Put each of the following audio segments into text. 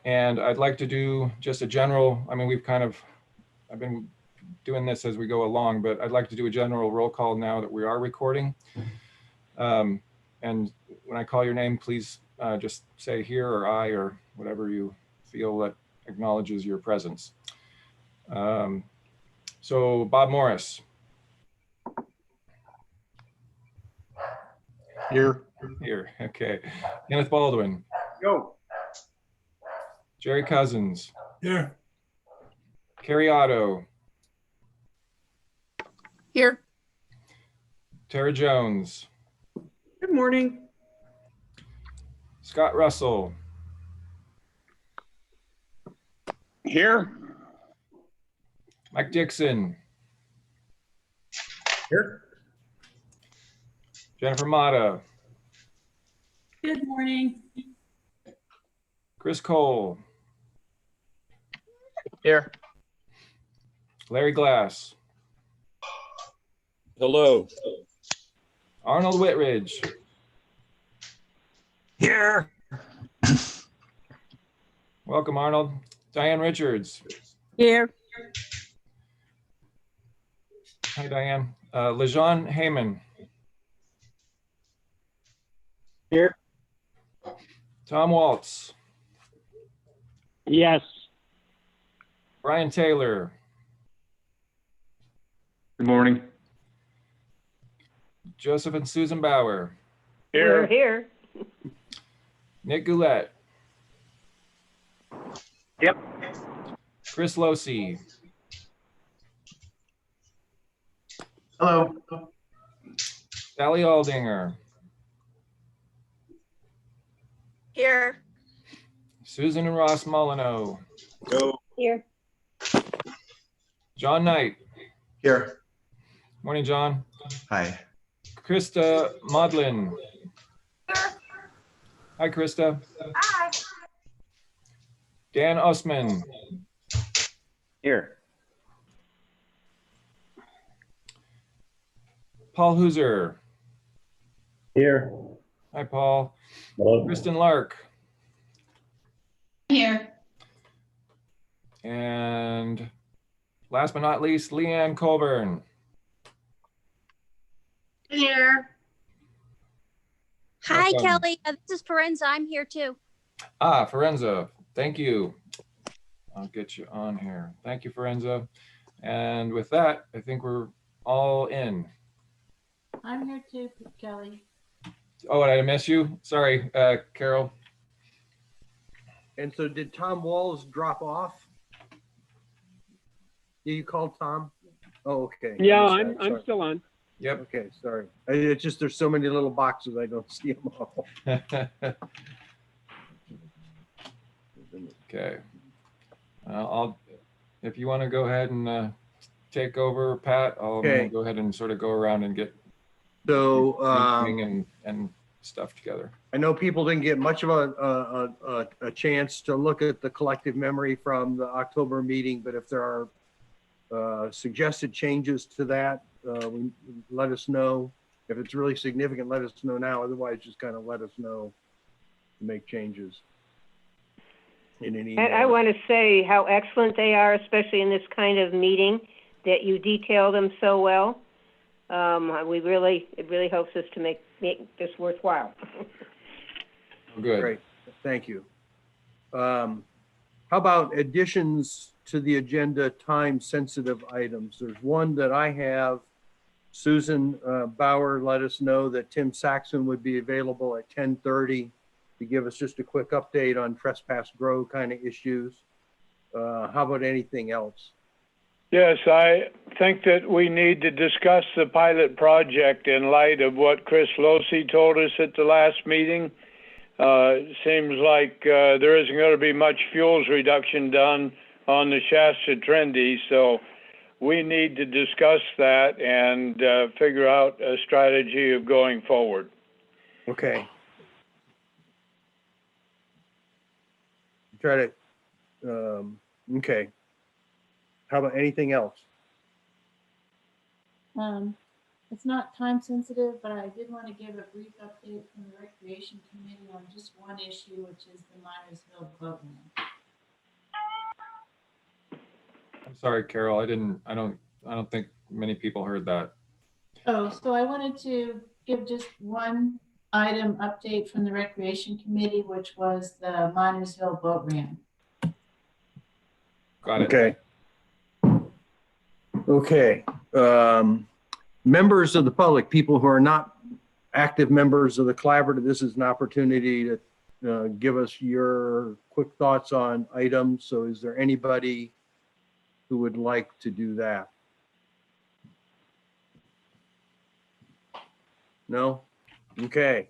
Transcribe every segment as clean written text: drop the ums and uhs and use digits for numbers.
And I'd like to do just a general, I mean, I've been doing this as we go along, but I'd like to do a general roll call now that we are recording. And when I call your name, please just say here or I or whatever you feel that acknowledges your presence. So Bob Morris. Here. Here, okay. Kenneth Baldwin. Go. Jerry Cousins. Here. Carrie Otto. Here. Tara Jones. Good morning. Scott Russell. Here. Mike Dixon. Here. Jennifer Mata. Good morning. Chris Cole. Here. Larry Glass. Hello. Arnold Whitridge. Here. Welcome, Arnold. Diane Richards. Here. Hi, Diane. LeJean Heyman. Here. Tom Waltz. Yes. Brian Taylor. Good morning. Joseph and Susan Bauer. We're here. Nick Goulet. Yep. Chris Losi. Hello. Sally Aldinger. Here. Susan and Ross Molyneux. Go. Here. John Knight. Here. Morning, John. Hi. Krista Modlin. Here. Hi, Krista. Hi. Dan Usman. Here. Paul Hooser. Here. Hi, Paul. Hello. Kristen Lark. Here. And last but not least, Leanne Colburn. Here. Hi, Welcome. Kelly. This is Forenza. I'm here too. Ah, Forenza. Thank you. I'll get you on here. Thank you, Forenza. And with that, I think we're all in. I'm here too, Kelly. Oh, did I miss you? Sorry, Carol. And so did Tom Walls drop off? You called Tom? Oh, okay. Yeah, I missed that. I'm Sorry. still on. Yep. Okay, sorry. It's just there's so many little boxes, I don't see them all. Okay. If you want to go ahead and take over, Pat, I'm Okay. gonna go ahead and sort of go around and get So and stuff together. I know people didn't get much of a chance to look at the collective memory from the October meeting, but if there are suggested changes to that, let us know. If it's really significant, let us know now. Otherwise, just kind of let us know to make changes in an email. And I want to say how excellent they are, especially in this kind of meeting, that you detail them so well. It really helps us to make this worthwhile. Good. Great, thank you. How about additions to the agenda, time-sensitive items? There's one that I have. Susan Bauer let us know that Tim Saxon would be available at 10:30 to give us just a quick update on Trespass Grow kind of issues. How about anything else? Yes, I think that we need to discuss the pilot project in light of what Chris Losi told us at the last meeting. Seems like there isn't going to be much fuels reduction done on the Shasta Trinity, so we need to discuss that and figure out a strategy of going forward. Okay. Try to, okay. How about anything else? It's not time sensitive, but I did want to give a brief update from the Recreation Committee on just one issue, which is the Miners Mill boat ramp. I'm sorry, Carol. I don't think many people heard that. Oh, so I wanted to give just one item update from the Recreation Committee, which was the Monersville Boat Ramp. Got it. Okay. Okay. Members of the public, people who are not active members of the collaborative, this is an opportunity to give us your quick thoughts on items. So is there anybody who would like to do that? No? Okay.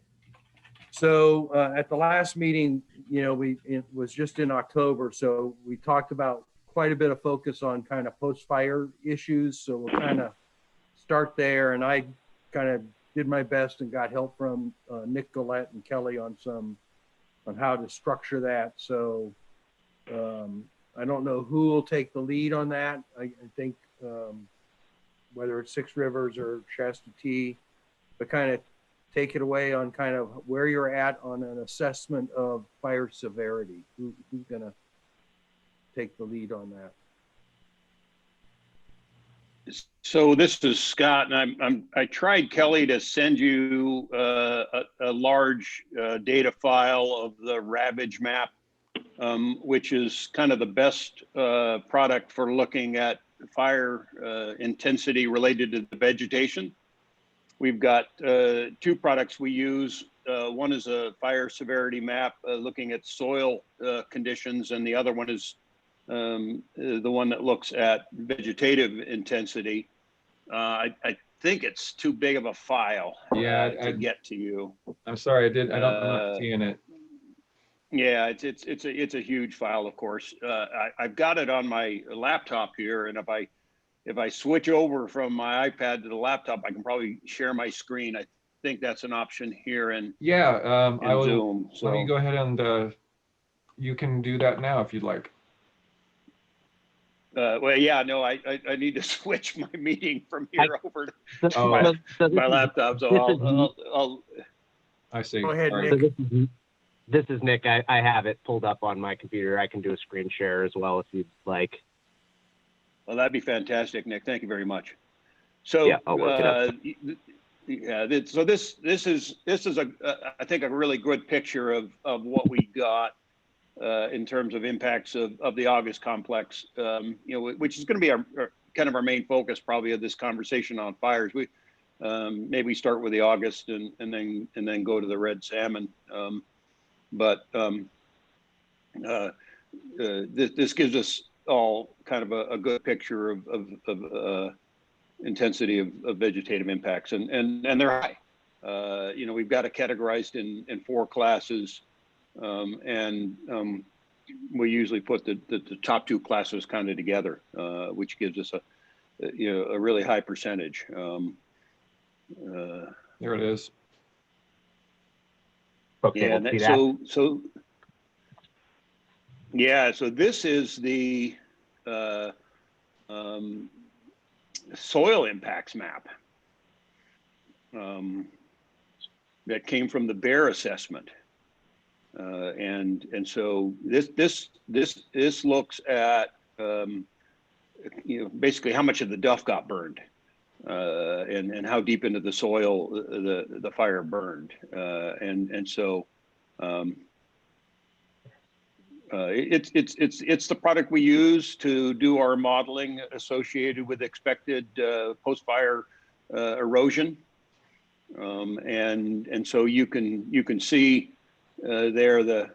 So at the last meeting, it was just in October, so we talked about quite a bit of focus on kind of post-fire issues. So we'll kind of start there, and I kind of did my best and got help from Nick Gillette and Kelly on how to structure that. So I don't know who will take the lead on that. I think whether it's Six Rivers or Shasta T, but kind of take it away on kind of where you're at on an assessment of fire severity. Who's gonna take the lead on that? So this is Scott, and I tried, Kelly, to send you a large data file of the Ravage map, which is kind of the best product for looking at fire intensity related to the vegetation. We've got two products we use. One is a fire severity map looking at soil conditions, and the other one is the one that looks at vegetative intensity. I think it's too big of a file to get to you. I'm sorry, I'm not seeing it. Yeah, it's a huge file, of course. I've got it on my laptop here, and if I switch over from my iPad to the laptop, I can probably share my screen. I think that's an option here in I will. Zoom. So Let me go ahead and you can do that now if you'd like. well, yeah, no, I need to switch my meeting from here over to Oh, my laptop. So I see. Go ahead, Sorry. Nick. This is Nick. I have it pulled up on my computer. I can do a screen share as well if you'd like. Well, that'd be fantastic, Nick. Thank you very much. So Yeah, I'll work it up. So this is I think a really good picture of what we got in terms of impacts of the August complex. Which is going to be our kind of our main focus probably of this conversation on fires. We maybe start with the August and then go to the red salmon. This gives us all kind of a good picture of intensity of vegetative impacts, and they're high. We've got it categorized in 4 classes, and we usually put the top 2 classes kind of together, which gives us a really high percentage. There it is. Okay, Yeah, we'll see that. So this is the soil impacts map that came from the Bear assessment, and so this looks at basically how much of the duff got burned, and how deep into the soil the fire burned, and so. It's the product we use to do our modeling associated with expected post-fire erosion, and so you can see there the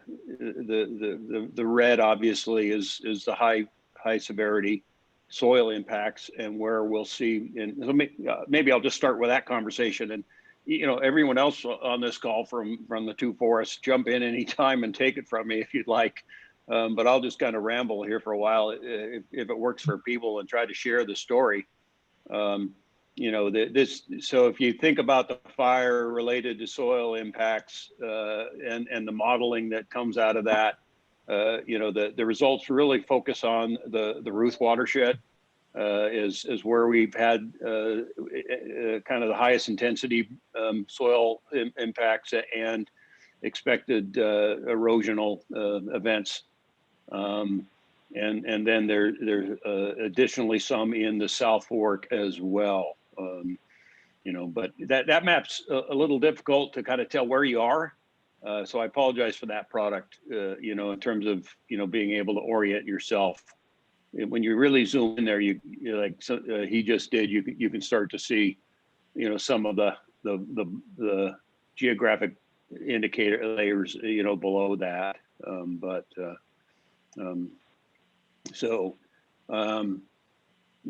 red obviously is the high severity soil impacts, and where we'll see. And so maybe I'll just start with that conversation, and everyone else on this call from the 2 forests, jump in anytime and take it from me if you'd like. But I'll just kind of ramble here for a while if it works for people, and try to share the story. So if you think about the fire related to soil impacts and the modeling that comes out of that, the results really focus on the Ruth watershed is where we've had kind of the highest intensity soil impacts and expected erosional events. and then there's additionally some in the South Fork as well. You know, but that map's a little difficult to kind of tell where you are. So I apologize for that product, you know, in terms of, you know, being able to orient yourself. When you really zoom in there, you're like he just did, you can start to see, you know, some of the geographic indicator layers, you know, below that.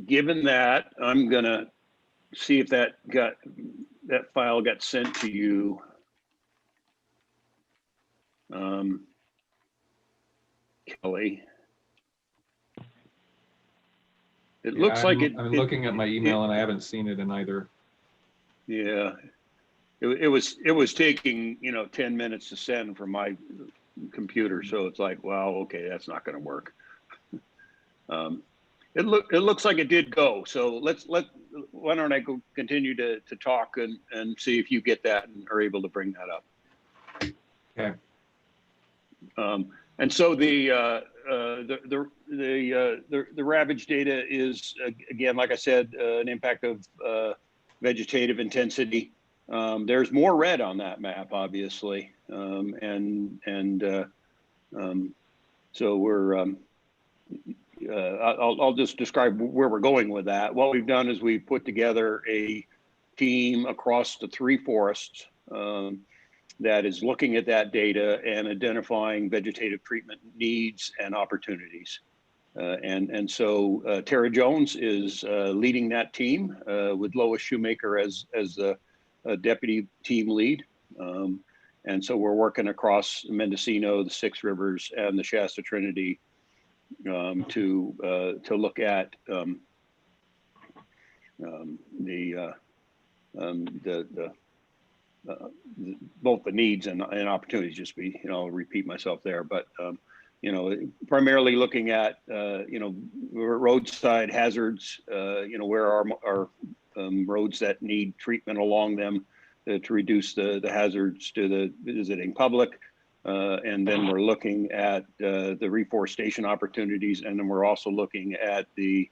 Given that, I'm gonna see if that file got sent to you. Kelly. It looks like it. I'm looking at my email and I haven't seen it in either. Yeah, it was taking, you know, 10 minutes to send from my computer, so it's like, wow, okay, that's not going to work. It looks like it did go. So why don't I go continue to talk and see if you get that and are able to bring that up. Okay. And so the ravage data is, again, like I said, an impact of vegetative intensity. There's more red on that map, obviously, so we're. I'll just describe where we're going with that. What we've done is we put together a team across the 3 forests that is looking at that data and identifying vegetative treatment needs and opportunities. So Tara Jones is leading that team with Lois Shoemaker as the deputy team lead. And so we're working across Mendocino, the 6 Rivers, and the Shasta Trinity to look at both the needs and opportunities. Just be, you know, I'll repeat myself there, but you know, primarily looking at you know, roadside hazards, you know, where are roads that need treatment along them to reduce the hazards to the visiting public. And then we're looking at the reforestation opportunities, and then we're also looking at the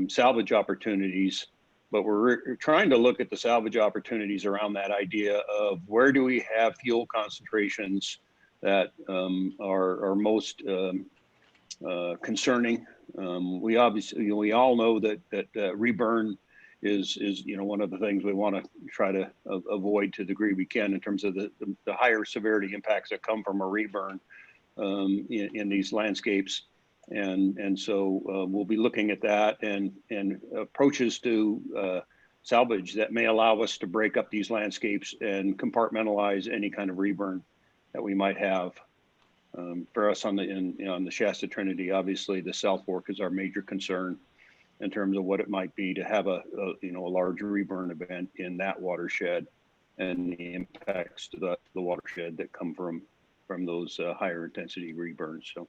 salvage opportunities. But we're trying to look at the salvage opportunities around that idea of where do we have fuel concentrations that are most concerning. We obviously, you know, we all know that reburn is you know, one of the things we want to try to avoid to the degree we can in terms of the higher severity impacts that come from a reburn in these landscapes. And so we'll be looking at that and approaches to salvage that may allow us to break up these landscapes and compartmentalize any kind of reburn that we might have. For us on the Shasta Trinity, obviously the South Fork is our major concern in terms of what it might be to have a large reburn event in that watershed and the impacts to the watershed that come from those higher intensity reburns. So.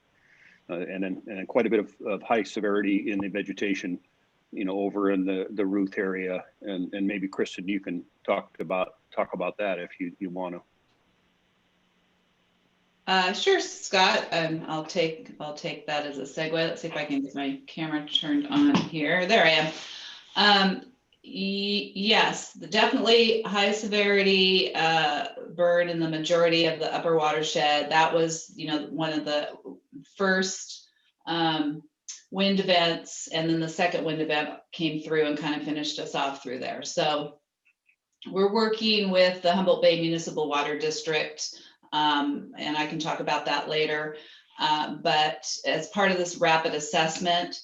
And then quite a bit of high severity in the vegetation, you know, over in the Ruth area, and maybe Kristen, you can talk about that if you want to. Sure, Scott. I'll take that as a segue. Let's see if I can get my camera turned on here. There I am. Yes, definitely high severity burn in the majority of the upper watershed. That was, you know, one of the first wind events, and then the second wind event came through and kind of finished us off through there. So we're working with the Humboldt Bay Municipal Water District, and I can talk about that later. But as part of this rapid assessment,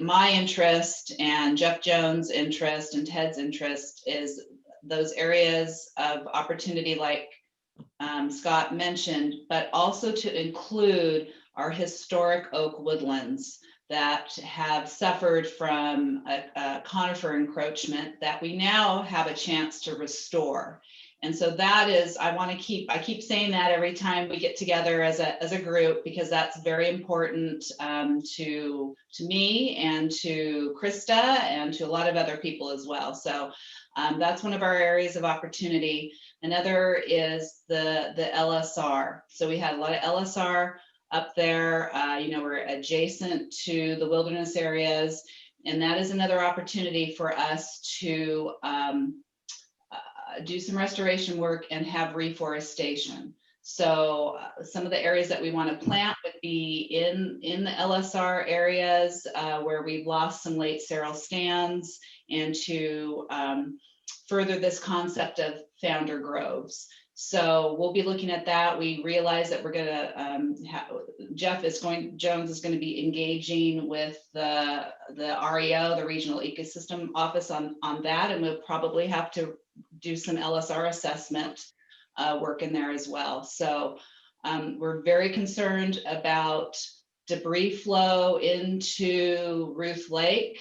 my interest and Jeff Jones' interest and Ted's interest is those areas of opportunity like Scott mentioned, but also to include our historic oak woodlands that have suffered from a conifer encroachment that we now have a chance to restore. And so that is, I keep saying that every time we get together as a group, because that's very important to me and to Krista and to a lot of other people as well. So that's one of our areas of opportunity. Another is the LSR. So we had a lot of LSR up there. We're adjacent to the wilderness areas, and that is another opportunity for us to do some restoration work and have reforestation. So some of the areas that we want to plant would be in the LSR areas where we've lost some late sterile stands, and to further this concept of founder groves. So we'll be looking at that. We realize that we're going to Jones is going to be engaging with the REO, the Regional Ecosystem Office, on that, and we'll probably have to do some LSR assessment work in there as well. So we're very concerned about debris flow into Ruth Lake,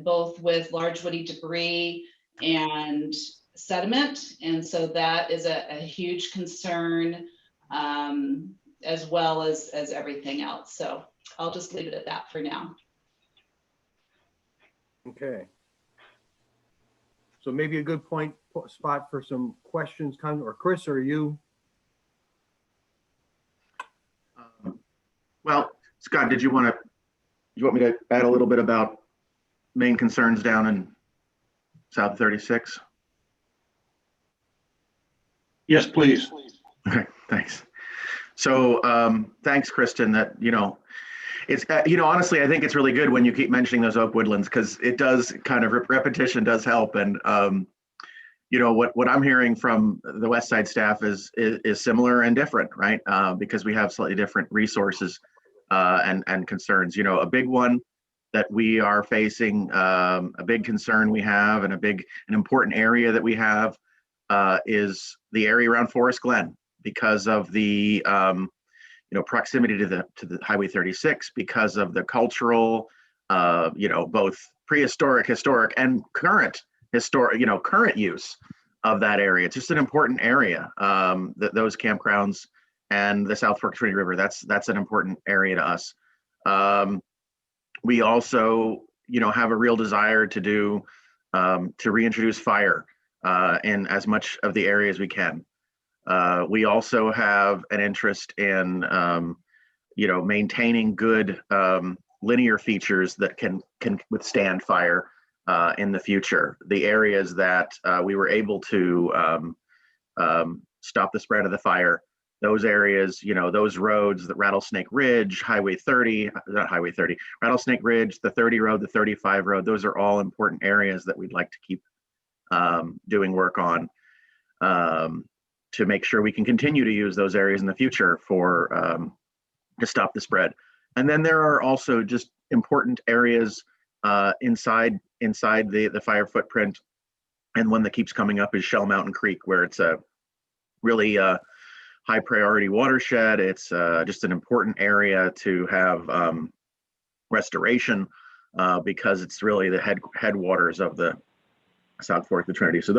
both with large woody debris and sediment. And so that is a huge concern, as well as everything else. So I'll just leave it at that for now. Okay. So maybe a good spot for some questions, or Chris, or you? Well, Scott, did you want me to add a little bit about main concerns down in South 36? Yes, please. Okay, thanks. So thanks, Kristen, that, it's, honestly, I think it's really good when you keep mentioning those oak woodlands, because it does kind of, repetition does help. And, what I'm hearing from the West Side staff is similar and different, right? Because we have slightly different resources and concerns. A big one that we are facing, a big concern we have, and an important area that we have is the area around Forest Glen, because of the proximity to the Highway 36, because of the cultural, both prehistoric, historic, and current use of that area. It's just an important area. Those campgrounds and the South Fork Trinity River, that's an important area to us. We also, have a real desire to reintroduce fire in as much of the area as we can. We also have an interest in, maintaining good linear features that can withstand fire in the future. The areas that we were able to stop the spread of the fire, those areas, those roads, the Rattlesnake Ridge, Rattlesnake Ridge, the 30 road, the 35 road, those are all important areas that we'd like to keep doing work on, to make sure we can continue to use those areas in the future to stop the spread. And then there are also just important areas inside the fire footprint. And one that keeps coming up is Shell Mountain Creek, where it's a really high priority watershed. It's just an important area to have restoration because it's really the headwaters of the South Fork, the Trinity. So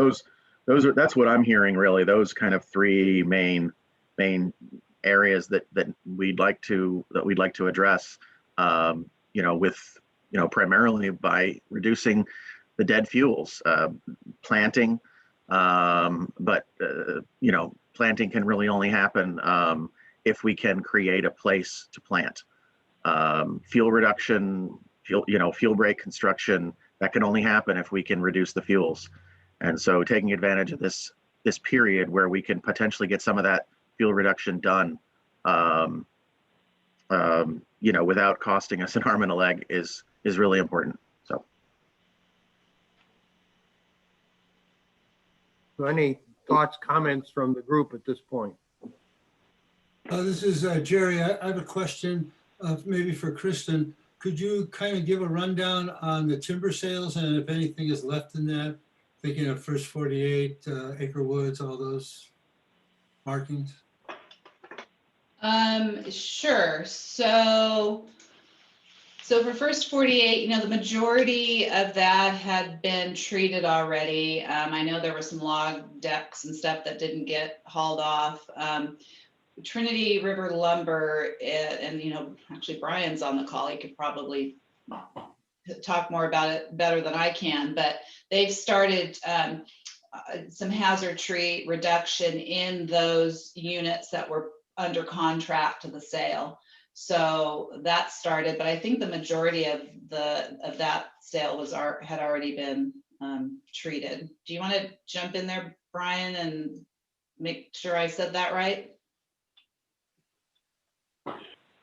that's what I'm hearing, really, those kind of three main areas that we'd like to address, with, primarily by reducing the dead fuels, planting, but planting can really only happen if we can create a place to plant. Fuel reduction, fuel break construction, that can only happen if we can reduce the fuels. And so taking advantage of this period where we can potentially get some of that fuel reduction done, without costing us an arm and a leg is really important. So any thoughts, comments from the group at this point? This is Jerry. I have a question maybe for Kristen. Could you kind of give a rundown on the timber sales and if anything is left in that? Thinking of First 48, Acre Woods, all those markings. Sure. So for First 48, the majority of that had been treated already. I know there were some log decks and stuff that didn't get hauled off. Trinity River Lumber, and actually Brian's on the call. He could probably talk more about it better than I can, but they've started some hazard tree reduction in those units that were under contract to the sale. So that started, but I think the majority of that sale had already been treated. Do you want to jump in there, Brian, and make sure I said that right?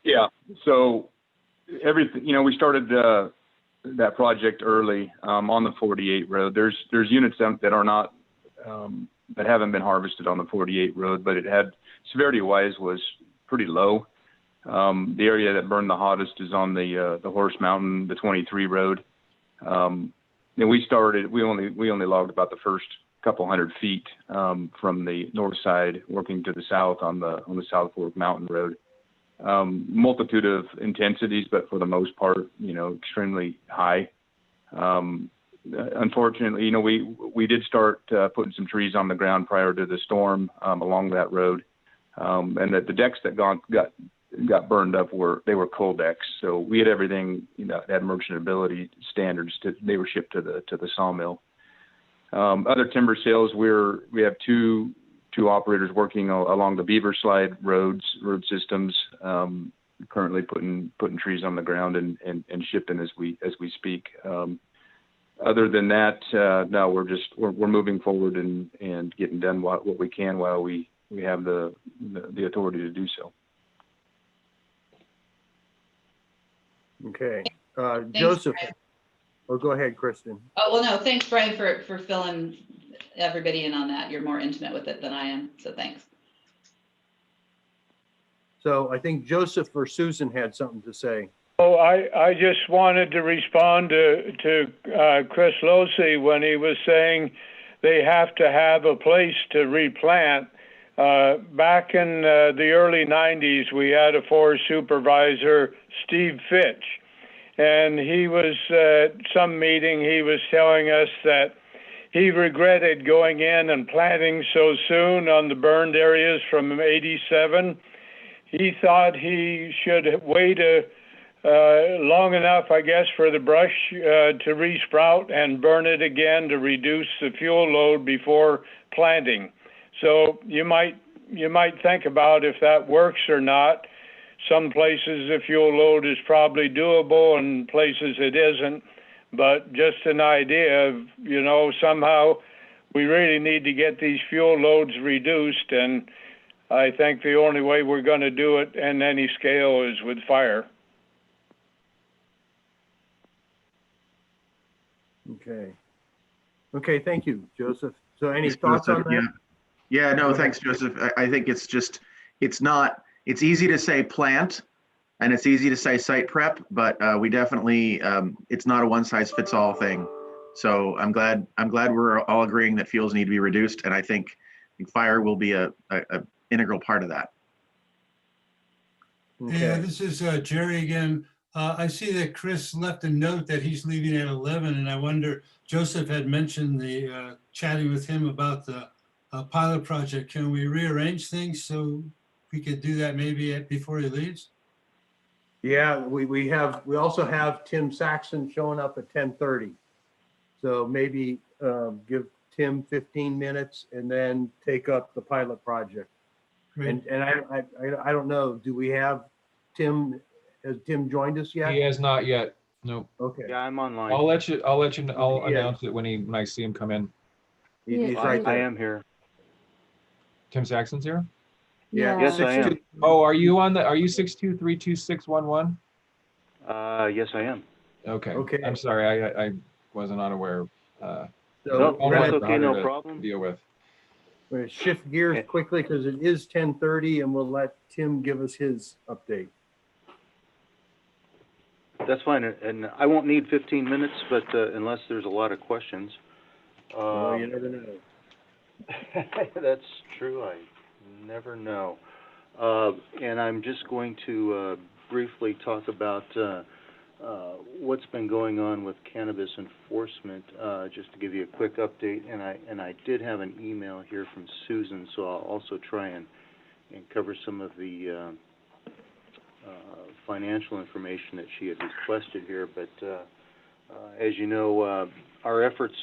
Yeah. So everything, we started that project early on the 48 road. There's units that are not that haven't been harvested on the 48 road, but it had severity-wise was pretty low. The area that burned the hottest is on the Horse Mountain, the 23 road. And we only logged about the first couple hundred feet from the north side, working to the south on the South Fork Mountain Road. Multitude of intensities, but for the most part, extremely high. Unfortunately, we did start putting some trees on the ground prior to the storm along that road, and the decks that got burned up were coal decks. So we had everything that had merchantability standards. They were shipped to the sawmill. Other timber sales, we have two operators working along the Beaver Slide road systems, currently putting trees on the ground and shipping as we speak. Other than that, no, we're moving forward and getting done what we can while we have the authority to do so. Okay. Thanks, Joseph, Brian. or go ahead, Kristen. Oh, well, no, thanks, Brian, for filling everybody in on that. You're more intimate with it than I am, so thanks. So I think Joseph or Susan had something to say. Oh, I just wanted to respond to Chris Losey when he was saying they have to have a place to replant. Back in the early 90s, we had a forest supervisor, Steve Fitch, and he was at some meeting, he was telling us that he regretted going in and planting so soon on the burned areas from '87. He thought he should wait long enough, I guess, for the brush to resprout and burn it again to reduce the fuel load before planting. So you might think about if that works or not. Some places the fuel load is probably doable and places it isn't. But just an idea of, somehow we really need to get these fuel loads reduced. And I think the only way we're going to do it in any scale is with fire. Okay, thank you, Joseph. So any Thanks, thoughts on Joseph. that? Yeah, no, thanks, Joseph. I think it's easy to say plant and it's easy to say site prep, but we definitely, it's not a one size fits all thing. So I'm glad we're all agreeing that fuels need to be reduced. And I think fire will be a integral part of that. Okay. Yeah, this is Jerry again. I see that Chris left a note that he's leaving at 11, and I wonder, Joseph had mentioned the chatting with him about the pilot project. Can we rearrange things so we could do that maybe before he leaves? Yeah, we also have Tim Saxon showing up at 10:30. So maybe give Tim 15 minutes and then take up the pilot project. Great. And I don't know, do we have Tim? Has Tim joined us yet? He has not yet. Nope. Okay. Yeah, I'm online. I'll let you know. I'll Yeah. announce it when I see him come in. He's right I there. am here. Tim Saxon's here. Yeah. Yes, I am. Oh, are you 6232611? Yes, I am. Okay. Okay. I'm sorry. I wasn't unaware. So No, we're that's gonna, okay, no to problem. Deal with. we're gonna shift gears quickly because it is 10:30 and we'll let Tim give us his update. That's fine, and I won't need 15 minutes, but unless there's a lot of questions. Oh, you never know. That's true, I never know. And I'm just going to briefly talk about what's been going on with cannabis enforcement, just to give you a quick update. And I did have an email here from Susan, so I'll also try and cover some of the financial information that she had requested here. But as you know, our efforts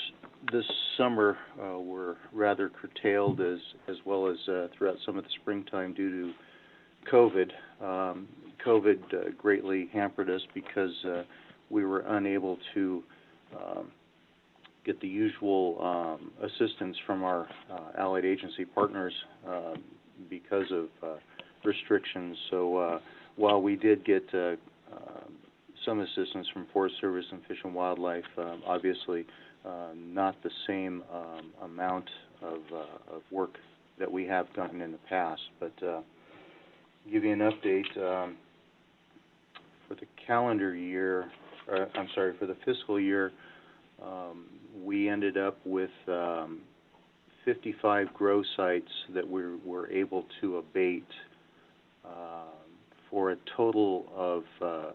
this summer were rather curtailed as well as throughout some of the springtime due to COVID. COVID greatly hampered us because we were unable to get the usual assistance from our allied agency partners because of restrictions. So while we did get some assistance from Forest Service and Fish and Wildlife, obviously not the same amount of work that we have gotten in the past. But give you an update for the calendar year, I'm sorry, for the fiscal year, we ended up with 55 grow sites that we were able to abate for a total of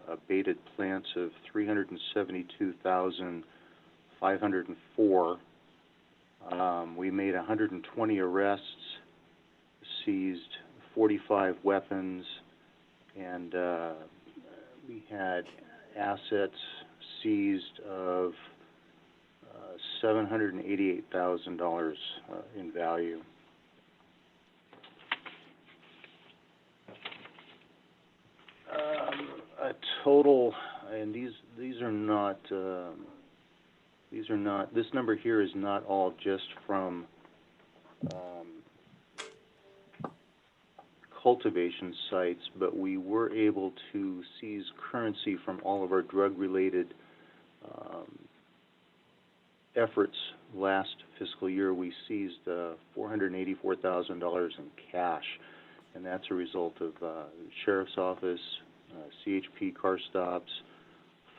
abated plants of 372,504. We made 120 arrests, seized 45 weapons, and we had assets seized of $788,000 in value. A total, and these are not. This number here is not all just from cultivation sites, but we were able to seize currency from all of our drug-related efforts. Last fiscal year, we seized $484,000 in cash, and that's a result of Sheriff's Office, CHP car stops,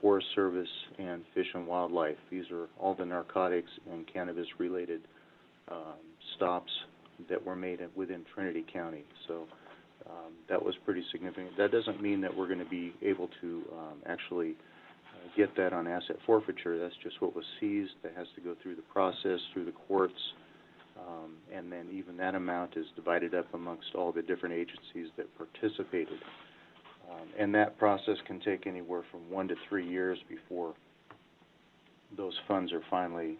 Forest Service, and Fish and Wildlife. These are all the narcotics and cannabis-related stops that were made within Trinity County. So that was pretty significant. That doesn't mean that we're going to be able to actually get that on asset forfeiture. That's just what was seized. That has to go through the process, through the courts, and then even that amount is divided up amongst all the different agencies that participated. And that process can take anywhere from 1 to 3 years before those funds are finally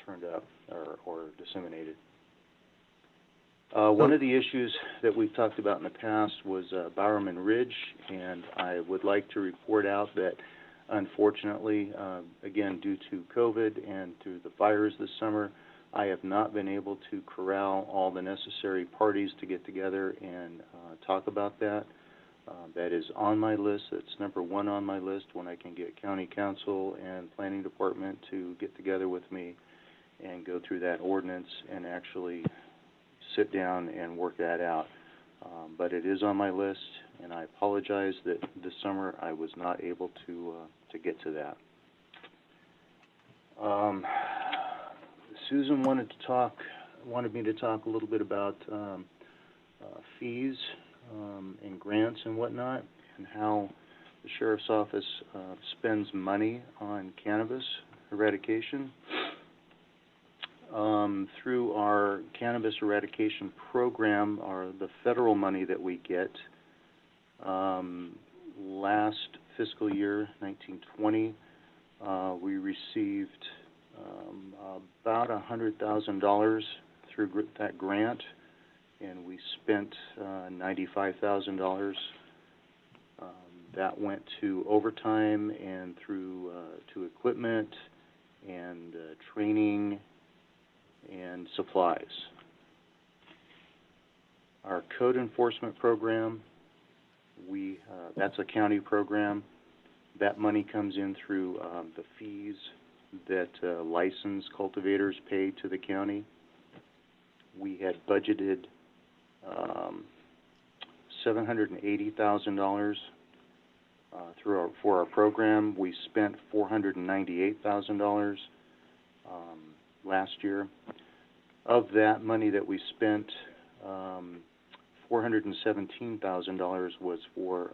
turned up or disseminated. One of the issues that we've talked about in the past was Bowerman Ridge, and I would like to report out that unfortunately, again, due to COVID and to the fires this summer, I have not been able to corral all the necessary parties to get together and talk about that. That is on my list. That's number 1 on my list when I can get County Council and Planning Department to get together with me and go through that ordinance and actually sit down and work that out. But it is on my list, and I apologize that this summer I was not able to get to that. Susan wanted me to talk a little bit about fees and grants and whatnot, and how the Sheriff's Office spends money on cannabis eradication. Through our cannabis eradication program, or the federal money that we get, last fiscal year, 1920, we received about $100,000 through that grant, and we spent $95,000. That went to overtime and through to equipment and training and supplies. Our code enforcement program, that's a county program. That money comes in through the fees that licensed cultivators pay to the county. We had budgeted $780,000 for our program. We spent $498,000 last year. Of that money that we spent, $417,000 was for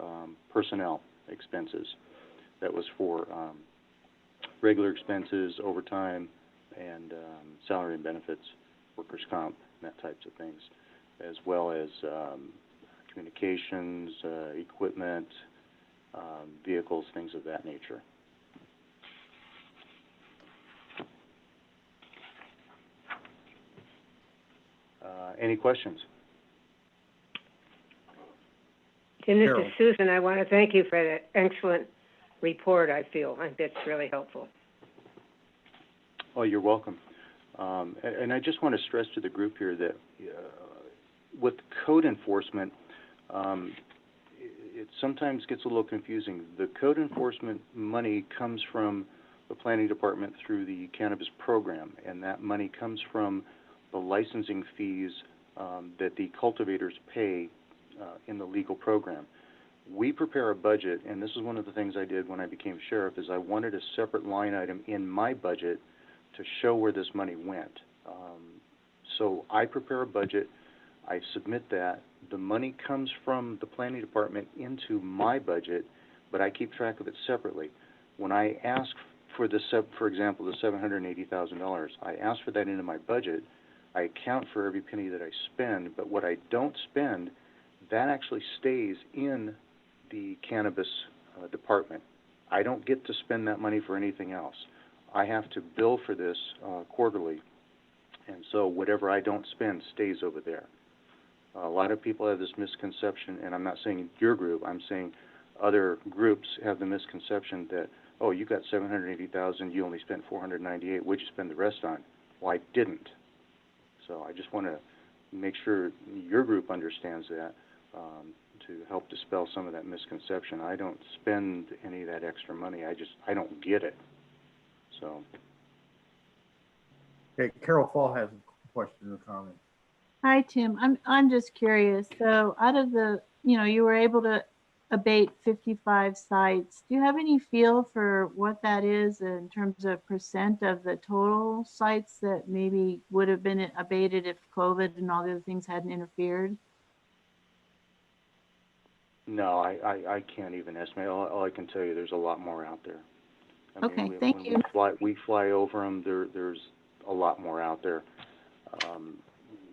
personnel expenses. That was for regular expenses, overtime, and salary and benefits, workers' comp, and that types of things, as well as communications, equipment, vehicles, things of that nature. Any questions? Tim, this Carol. is Susan. I want to thank you for that excellent report, I feel. I think it's really helpful. Oh, you're welcome. And I just want to stress to the group here that with code enforcement, it sometimes gets a little confusing. The code enforcement money comes from the planning department through the cannabis program, and that money comes from the licensing fees that the cultivators pay in the legal program. We prepare a budget, and this is one of the things I did when I became sheriff, is I wanted a separate line item in my budget to show where this money went. So I prepare a budget, I submit that. The money comes from the planning department into my budget, but I keep track of it separately. When I ask for for example, the $780,000, I ask for that into my budget. I account for every penny that I spend, but what I don't spend, that actually stays in the cannabis department. I don't get to spend that money for anything else. I have to bill for this quarterly, and so whatever I don't spend stays over there. A lot of people have this misconception, and I'm not saying your group, I'm saying other groups have the misconception that, oh, you got $780,000, you only spent $498, what'd you spend the rest on? Well, I didn't. So I just want to make sure your group understands that to help dispel some of that misconception. I don't spend any of that extra money. I don't get it. So. Okay, Carol Fall has a question or comment. Hi, Tim. I'm just curious. So out of the, you were able to abate 55 sites. Do you have any feel for what that is in terms of percent of the total sites that maybe would have been abated if COVID and all the other things hadn't interfered? No, I can't even estimate. All I can tell you, there's a lot more out there. I mean, Okay, thank you. We fly over them. There's a lot more out there.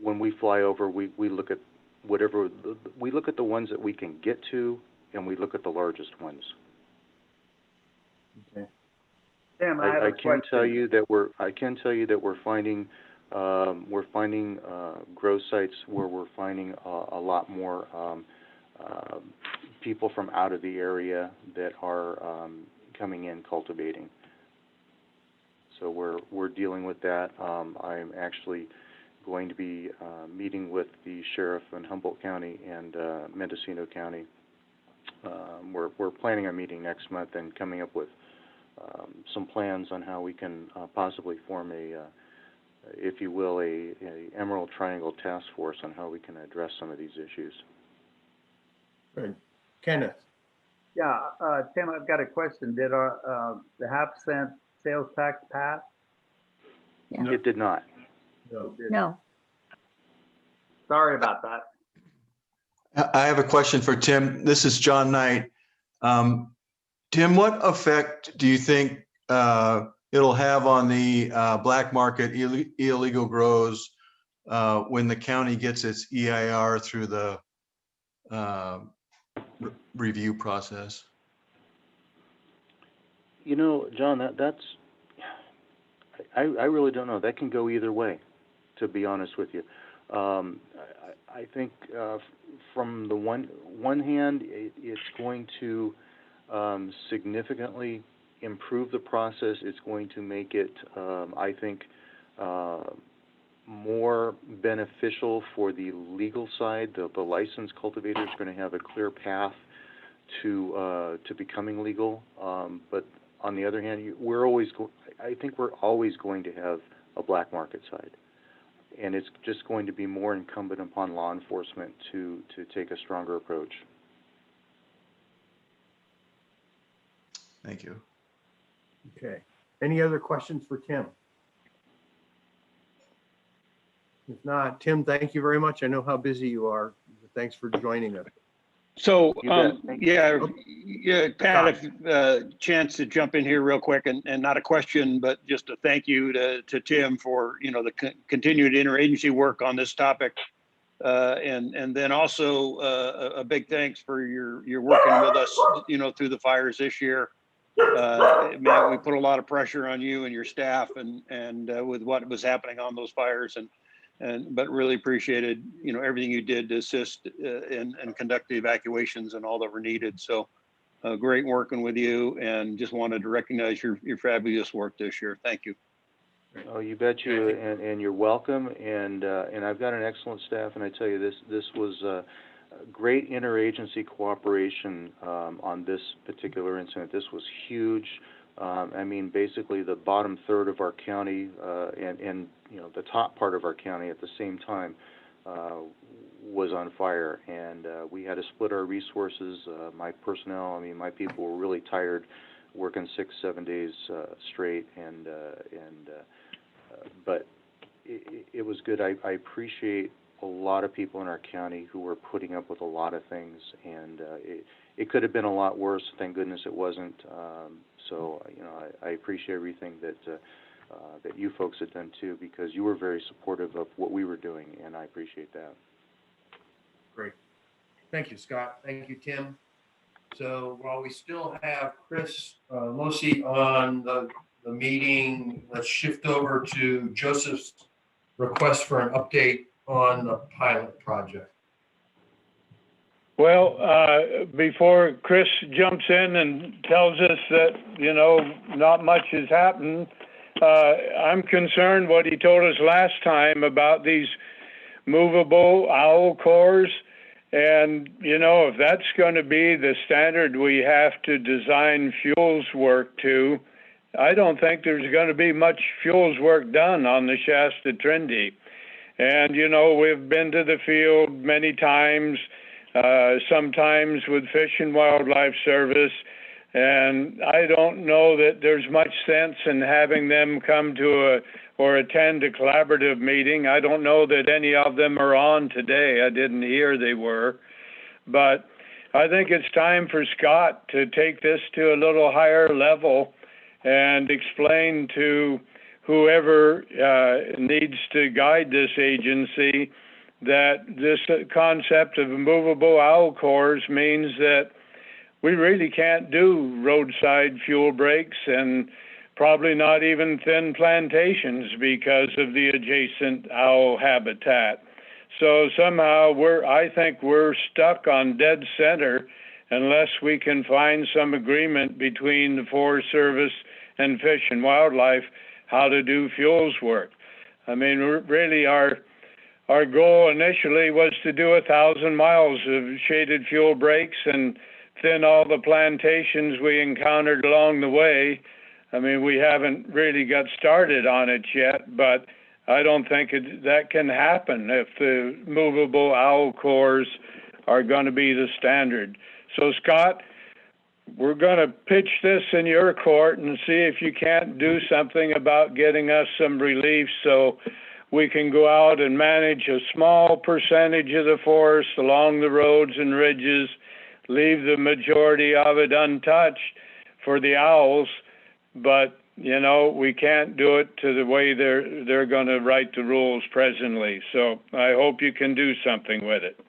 When we fly over, we look at we look at the ones that we can get to, and we look at the largest ones. Okay. Tim, I have a can tell you that we're finding grow sites where we're finding a lot more people from out of the area that are coming in cultivating. So we're dealing with that. I'm actually going to be meeting with the sheriff in Humboldt County and Mendocino County. We're planning a meeting next month and coming up with some plans on how we can possibly form if you will, a Emerald Triangle task force on how we can address some of these issues. Good. Kenneth. Yeah, Tim, I've got a question. Did the half-cent sales tax pass? Yeah. It did not. No. Sorry about that. I have a question for Tim. This is John Knight. Tim, what effect do you think it'll have on the black market illegal grows when the county gets its EIR through the review process? You know, John, that's I really don't know. That can go either way, to be honest with you. I think from the one hand, it's going to significantly improve the process. It's going to make it, I think, more beneficial for the legal side. The licensed cultivator is going to have a clear path to becoming legal. But on the other hand, I think we're always going to have a black market side. And it's just going to be more incumbent upon law enforcement to take a stronger approach. Thank you. Okay. Any other questions for Tim? If not, Tim, thank you very much. I know how busy you are. Thanks for joining us. So, yeah, Pat, if chance to jump in here real quick, and not a question, but just a thank you to Tim for, the continued interagency work on this topic. And then also a big thanks for your working with us, through the fires this year. Man, we put a lot of pressure on you and your staff and with what was happening on those fires. And but really appreciated, everything you did to assist and conduct the evacuations and all that were needed. So great working with you, and just wanted to recognize your fabulous work this year. Thank you. Oh, you bet you, and you're welcome. And I've got an excellent staff, and I tell you, this was great interagency cooperation on this particular incident. This was huge. I mean, basically the bottom third of our county and the top part of our county at the same time was on fire, and we had to split our resources. My personnel, I mean, my people were really tired, working 6-7 days straight, but it was good. I appreciate a lot of people in our county who were putting up with a lot of things, and it could have been a lot worse. Thank goodness it wasn't. So I appreciate everything that you folks had done too, because you were very supportive of what we were doing, and I appreciate that. Great. Thank you, Scott. Thank you, Tim. So while we still have Chris Losi on the meeting, let's shift over to Joseph's request for an update on the pilot project. Well, before Chris jumps in and tells us that, not much has happened, I'm concerned what he told us last time about these movable owl cores. And, if that's going to be the standard we have to design fuels work to, I don't think there's going to be much fuels work done on the Shasta Trinity. And, we've been to the field many times, sometimes with Fish and Wildlife Service, and I don't know that there's much sense in having them come to or attend a collaborative meeting. I don't know that any of them are on today. I didn't hear they were. But I think it's time for Scott to take this to a little higher level and explain to whoever needs to guide this agency that this concept of movable owl cores means that we really can't do roadside fuel breaks, and probably not even thin plantations because of the adjacent owl habitat. So somehow I think we're stuck on dead center unless we can find some agreement between the Forest Service and Fish and Wildlife how to do fuels work. I mean, really our goal initially was to do 1,000 miles of shaded fuel breaks and thin all the plantations we encountered along the way. I mean, we haven't really got started on it yet, but I don't think that can happen if the movable owl cores are going to be the standard. So, Scott, we're going to pitch this in your court and see if you can't do something about getting us some relief so we can go out and manage a small percentage of the forest along the roads and ridges, leave the majority of it untouched for the owls, but we can't do it to the way they're going to write the rules presently. So I hope you can do something with it.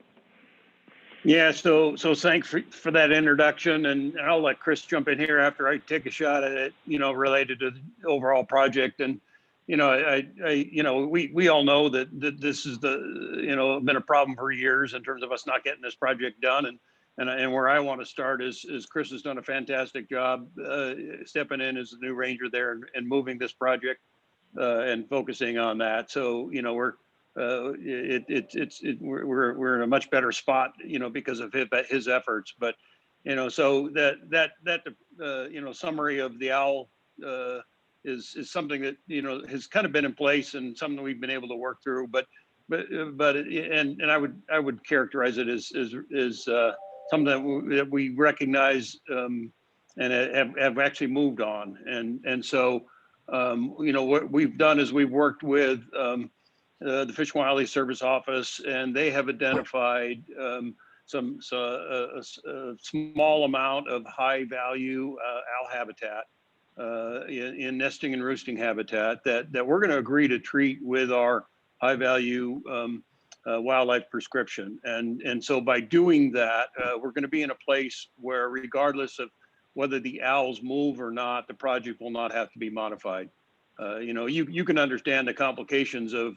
Yeah, so thanks for that introduction, and I'll let Chris jump in here after I take a shot at it, related to the overall project. And we all know that this is been a problem for years in terms of us not getting this project done. And where I want to start is Chris has done a fantastic job stepping in as the new ranger there and moving this project and focusing on that. So we're in a much better spot because of his efforts. But so that summary of the owl is something that has kind of been in place and something we've been able to work through. But I would characterize it as something that we recognize and have actually moved on. And so what we've done is we've worked with the Fish and Wildlife Service office, and they have identified a small amount of high value owl habitat in nesting and roosting habitat that we're going to agree to treat with our high value wildlife prescription. And so by doing that, we're going to be in a place where regardless of whether the owls move or not, the project will not have to be modified. You know, you can understand the complications of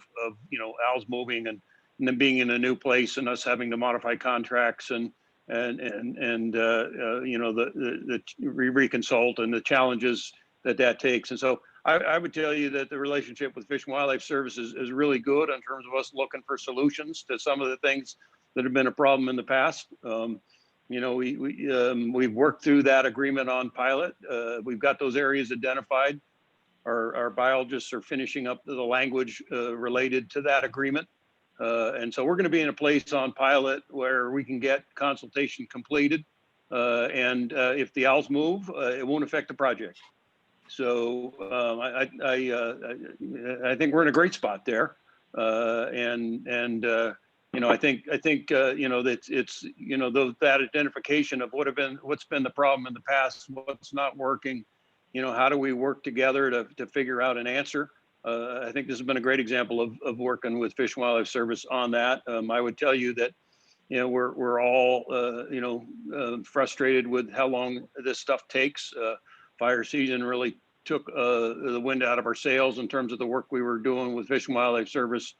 you know, owls moving and them being in a new place and us having to modify contracts and you know, the reconsult and the challenges that takes. And so I would tell you that the relationship with Fish and Wildlife Service is really good in terms of us looking for solutions to some of the things that have been a problem in the past. You know, we've worked through that agreement on pilot. We've got those areas identified. Our biologists are finishing up the language related to that agreement. And so we're going to be in a place on pilot where we can get consultation completed. And if the owls move, it won't affect the project. So I think we're in a great spot there. You know, I think you know, that it's, you know, that identification of what's been the problem in the past, what's not working, you know, how do we work together to figure out an answer? I think this has been a great example of working with Fish and Wildlife Service on that. I would tell you that, you know, we're all, you know, frustrated with how long this stuff takes. Fire season really took the wind out of our sails in terms of the work we were doing with Fish and Wildlife Service,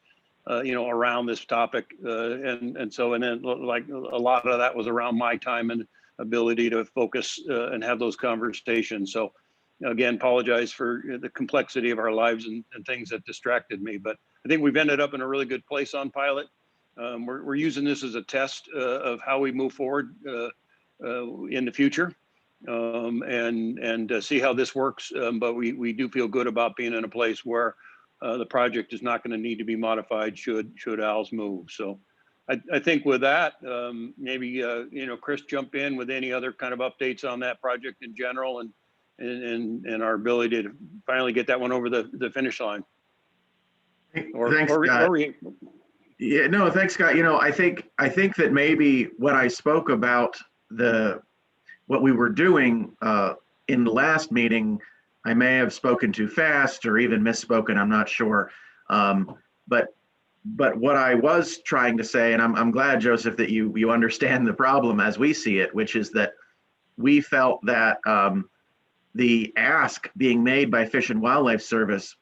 you know, around this topic. And then like a lot of that was around my time and ability to focus and have those conversations. So again, apologize for the complexity of our lives and things that distracted me, but I think we've ended up in a really good place on pilot. We're using this as a test of how we move forward in the future and see how this works. But we do feel good about being in a place where the project is not going to need to be modified should owls move. So I think with that, maybe, you know, Chris, jump in with any other kind of updates on that project in general and our ability to finally get that one over the finish line. Thanks, Scott. Yeah, no, thanks, Scott. You know, I think that maybe when I spoke about what we were doing in the last meeting, I may have spoken too fast or even misspoken. I'm not sure. But what I was trying to say, and I'm glad, Joseph, that you understand the problem as we see it, which is that we felt that the ask being made by Fish and Wildlife Service,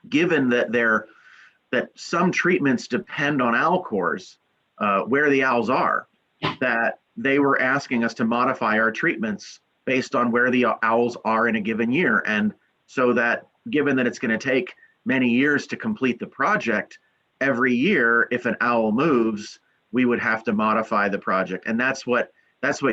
given that some treatments depend on owl cores, where the owls are, that they were asking us to modify our treatments based on where the owls are in a given year. And so that given that it's going to take many years to complete the project, every year, if an owl moves, we would have to modify the project. And that's what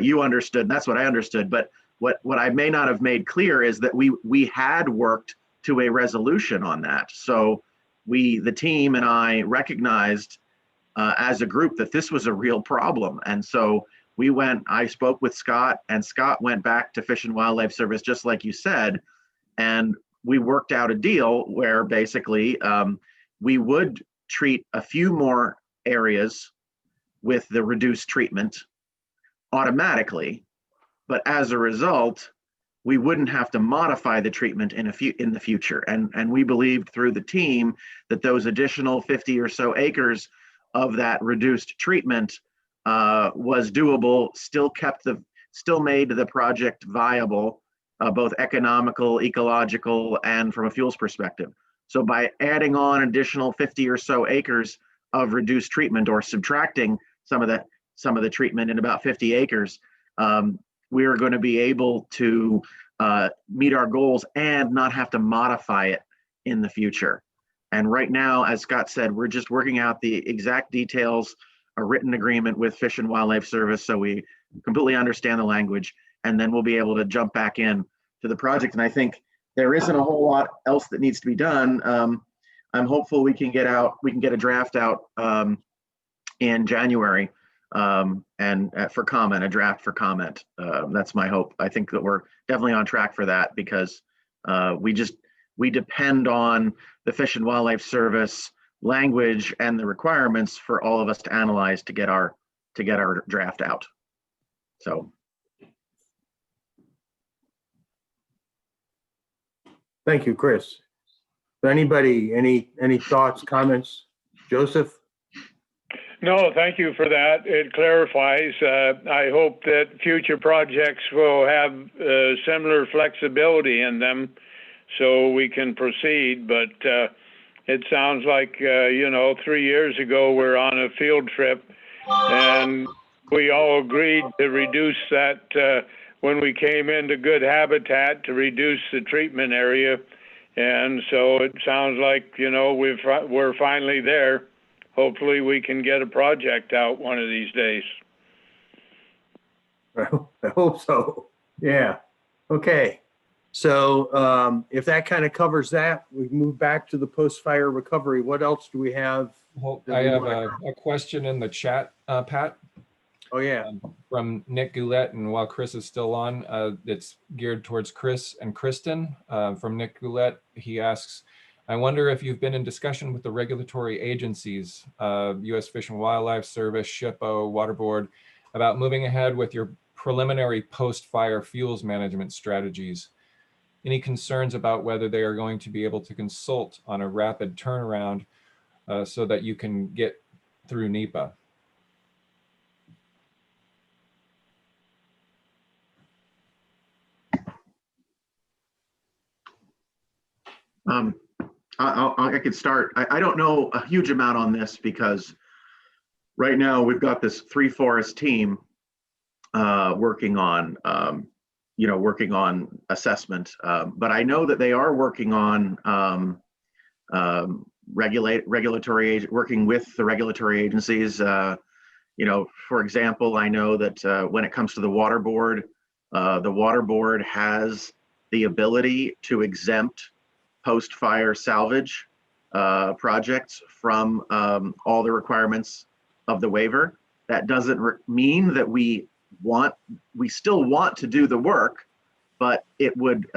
you understood. And that's what I understood. But what I may not have made clear is that we had worked to a resolution on that. So the team and I recognized as a group that this was a real problem. And so I spoke with Scott, and Scott went back to Fish and Wildlife Service, just like you said, and we worked out a deal where basically we would treat a few more areas with the reduced treatment automatically. But as a result, we wouldn't have to modify the treatment in the future. And we believed through the team that those additional 50 or so acres of that reduced treatment was doable, still made the project viable, both economical, ecological, and from a fuels perspective. So by adding on additional 50 or so acres of reduced treatment or subtracting some of the treatment in about 50 acres, we are going to be able to meet our goals and not have to modify it in the future. And right now, as Scott said, we're just working out the exact details, a written agreement with Fish and Wildlife Service, so we completely understand the language, and then we'll be able to jump back in to the project. And I think there isn't a whole lot else that needs to be done. I'm hopeful we can get a draft out in January. And for comment, a draft for comment. That's my hope. I think that we're definitely on track for that because we depend on the Fish and Wildlife Service language and the requirements for all of us to analyze to get our draft out. So. Thank you, Chris. Anybody, any thoughts, comments? Joseph? No, thank you for that. It clarifies. I hope that future projects will have similar flexibility in them so we can proceed. But it sounds like, 3 years ago, we're on a field trip, and we all agreed to reduce that when we came into good habitat, to reduce the treatment area. And so it sounds like, we're finally there. Hopefully we can get a project out one of these days. Well, I hope so. Yeah. Okay. So if that kind of covers that, we move back to the post-fire recovery. What else do we have? Well, that I we have wanna- a question in the chat, Pat. Oh, yeah. From Nick Goulet, and while Chris is still on, it's geared towards Chris and Kristen. From Nick Goulet, he asks, I wonder if you've been in discussion with the regulatory agencies, U.S. Fish and Wildlife Service, SHPO, Water Board, about moving ahead with your preliminary post-fire fuels management strategies. Any concerns about whether they are going to be able to consult on a rapid turnaround so that you can get through NEPA? I could start. I don't know a huge amount on this because right now we've got this 3-forest team working on, working on assessment. But I know that they are working on working with the regulatory agencies. For example, I know that when it comes to the water board has the ability to exempt post-fire salvage projects from all the requirements of the waiver. That doesn't mean that we still want to do the work, but it would,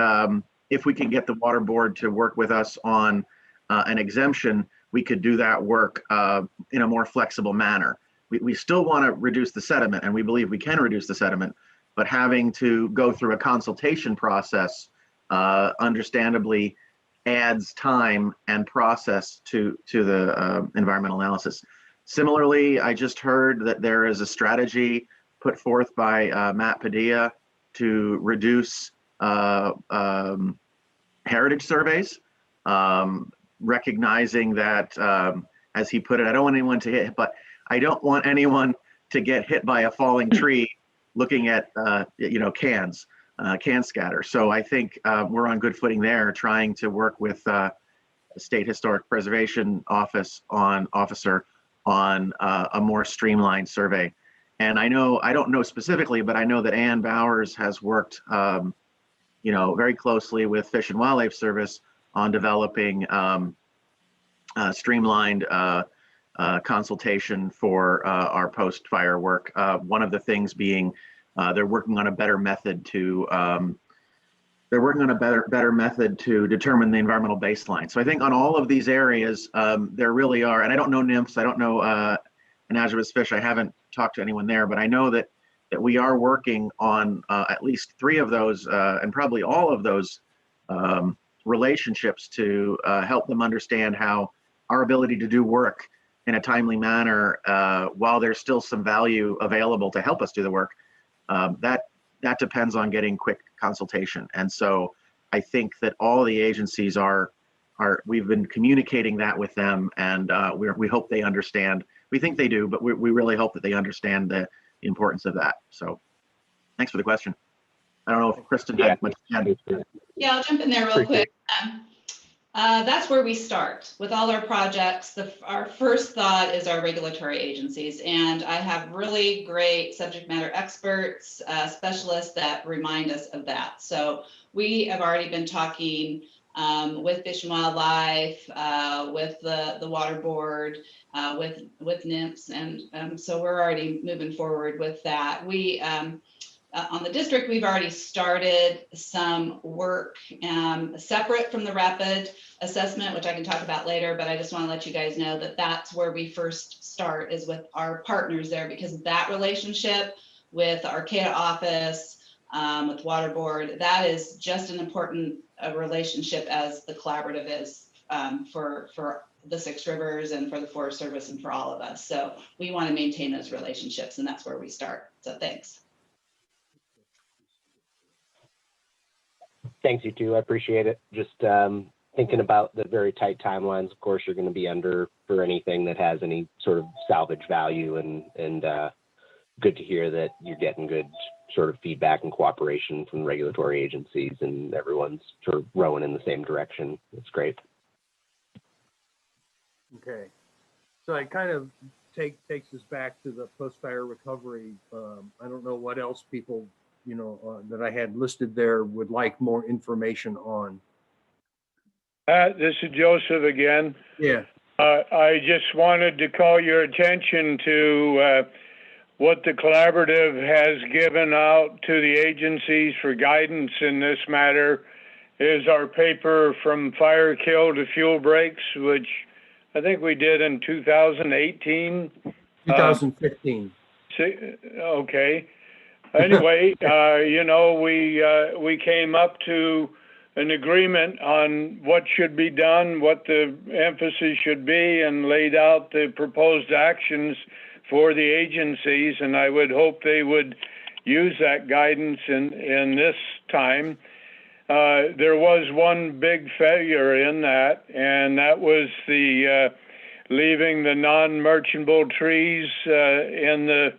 if we can get the water board to work with us on an exemption, we could do that work in a more flexible manner. We still want to reduce the sediment, and we believe we can reduce the sediment, but having to go through a consultation process understandably adds time and process to the environmental analysis. Similarly, I just heard that there is a strategy put forth by Matt Padilla to reduce heritage surveys, recognizing that, as he put it, I don't want anyone to get hit by a falling tree looking at cans. Can scatter. So I think we're on good footing there, trying to work with State Historic Preservation Officer on a more streamlined survey. And I don't know specifically, but I know that Ann Bowers has worked, very closely with Fish and Wildlife Service on developing streamlined consultation for our post-fire work. One of the things being they're working on a better method to determine the environmental baseline. So I think on all of these areas, there really are, and I don't know nymphs, I don't know anadromous fish, I haven't talked to anyone there, but I know that we are working on at least 3 of those and probably all of those relationships to help them understand how our ability to do work in a timely manner, while there's still some value available to help us do the work, that depends on getting quick consultation. And so I think that all the agencies we've been communicating that with them, and we hope they understand. We think they do, but we really hope that they understand the importance of that. So thanks for the question. I don't know if Kristen had much to add. Yeah, I'll jump in there real quick. That's where we start with all our projects. Our first thought is our regulatory agencies, and I have really great subject matter experts, specialists that remind us of that. So we have already been talking with Fish and Wildlife, with the Water Board, with NIMS, and so we're already moving forward with that. We on the district, we've already started some work separate from the rapid assessment, which I can talk about later, but I just want to let you guys know that that's where we first start, is with our partners there, because that relationship with the Arcata office, with Water Board, that is just an important relationship as the collaborative is for the 6 rivers and for the Forest Service and for all of us. So we want to maintain those relationships, and that's where we start. So thanks. Thanks, you too. I appreciate it. Just thinking about the very tight timelines. Of course, you're going to be under for anything that has any sort of salvage value, and good to hear that you're getting good sort of feedback and cooperation from regulatory agencies, and everyone's sort of rowing in the same direction. It's great. Okay. So it kind of takes us back to the post-fire recovery. I don't know what else people, that I had listed there would like more information on. This is Joseph again. Yeah. I just wanted to call your attention to what the collaborative has given out to the agencies for guidance in this matter is our paper From Fire Kill to Fuel Breaks, which I think we did in 2018. 2015. Okay. Anyway, we came up to an agreement on what should be done, what the emphasis should be, and laid out the proposed actions for the agencies. And I would hope they would use that guidance in this time. There was one big failure in that, and that was the leaving the non-merchantable trees in the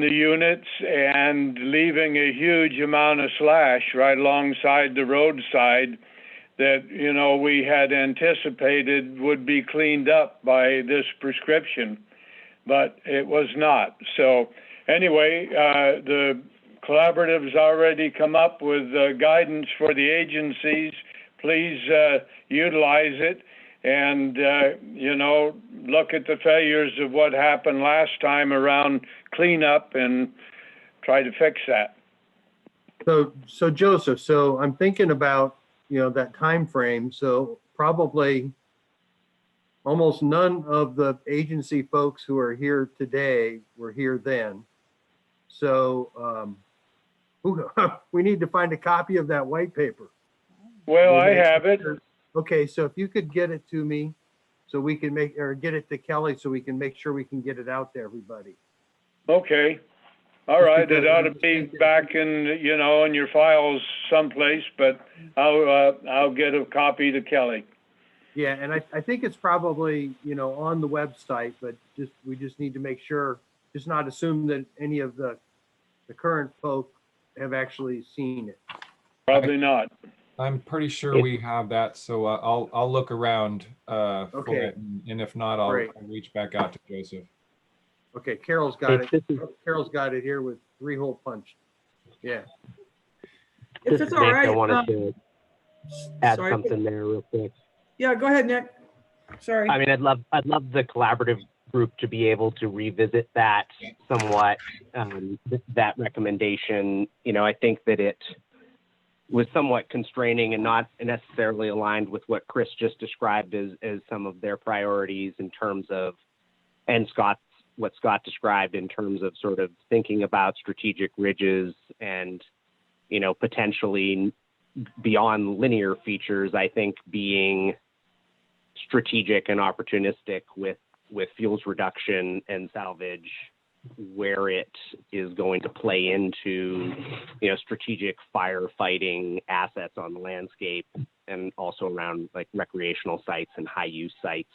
units and leaving a huge amount of slash right alongside the roadside that, we had anticipated would be cleaned up by this prescription, but it was not. So anyway, the collaborative's already come up with guidance for the agencies. Please utilize it and, look at the failures of what happened last time around cleanup and try to fix that. So Joseph, so I'm thinking about, that time frame. So probably almost none of the agency folks who are here today were here then. So we need to find a copy of that white paper. Well, I have it. Okay, so if you could get it to me so we can get it to Kelly so we can make sure we can get it out to everybody. Okay. All right. It ought to be back in, in your files someplace, but I'll get a copy to Kelly. Yeah, and I think it's probably, on the website, but we just need to make sure, just not assume that any of the current folk have actually seen it. Probably not. I'm pretty sure we have that, so I'll look around for it, and if not, I'll reach back out to Joseph. Okay, Carol's got it. Carol's got it here with 3-hole punch. Yeah. If it's all right. I wanted to add something there real quick. Yeah, go ahead, Nick. Sorry. I mean, I'd love the collaborative group to be able to revisit that somewhat, that recommendation. I think that it was somewhat constraining and not necessarily aligned with what Chris just described as some of their priorities in terms of, and what Scott described in terms of sort of thinking about strategic ridges and, potentially beyond linear features, I think being strategic and opportunistic with fuels reduction and salvage, where it is going to play into, strategic firefighting assets on the landscape and also around like recreational sites and high use sites.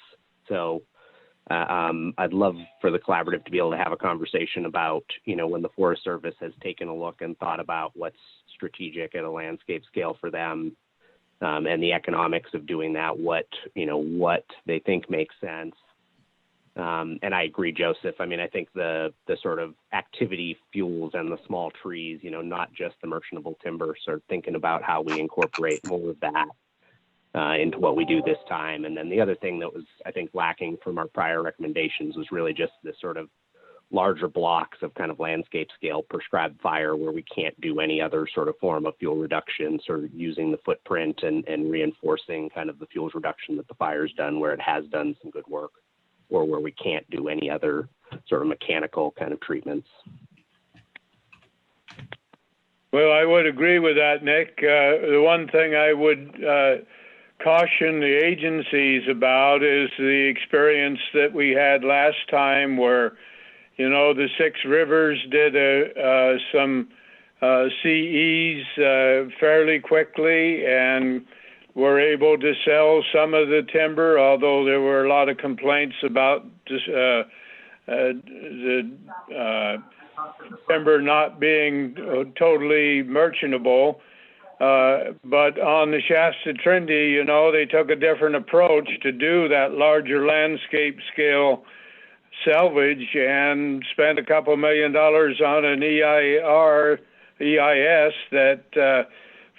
So I'd love for the collaborative to be able to have a conversation about, when the Forest Service has taken a look and thought about what's strategic at a landscape scale for them, and the economics of doing that, what they think makes sense. And I agree, Joseph. I mean, I think the sort of activity fuels and the small trees, not just the merchantable timber, sort of thinking about how we incorporate more of that into what we do this time. And then the other thing that was, I think, lacking from our prior recommendations was really just this sort of larger blocks of kind of landscape scale prescribed fire where we can't do any other sort of form of fuel reduction, sort of using the footprint and reinforcing kind of the fuels reduction that the fire's done where it has done some good work, or where we can't do any other sort of mechanical kind of treatments. Well, I would agree with that, Nick. The one thing I would caution the agencies about is the experience that we had last time where, the Six Rivers did some CEs fairly quickly and were able to sell some of the timber, although there were a lot of complaints about the timber not being totally merchantable. But on the Shasta Trinity, you know, they took a different approach to do that larger landscape scale salvage and spent a couple $1 million on an EIS that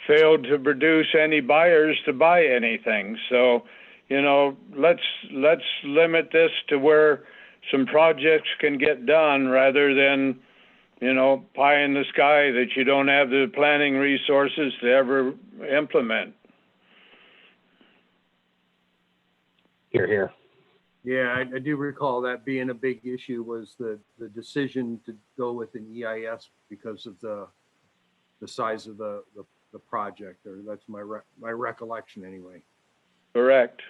failed to produce any buyers to buy anything. So, you know, let's limit this to where some projects can get done rather than, you know, pie in the sky that you don't have the planning resources to ever implement. Here, here. Yeah, I do recall that being a big issue was the decision to go with an EIS because of the size of the project, or that's my recollection anyway. Correct.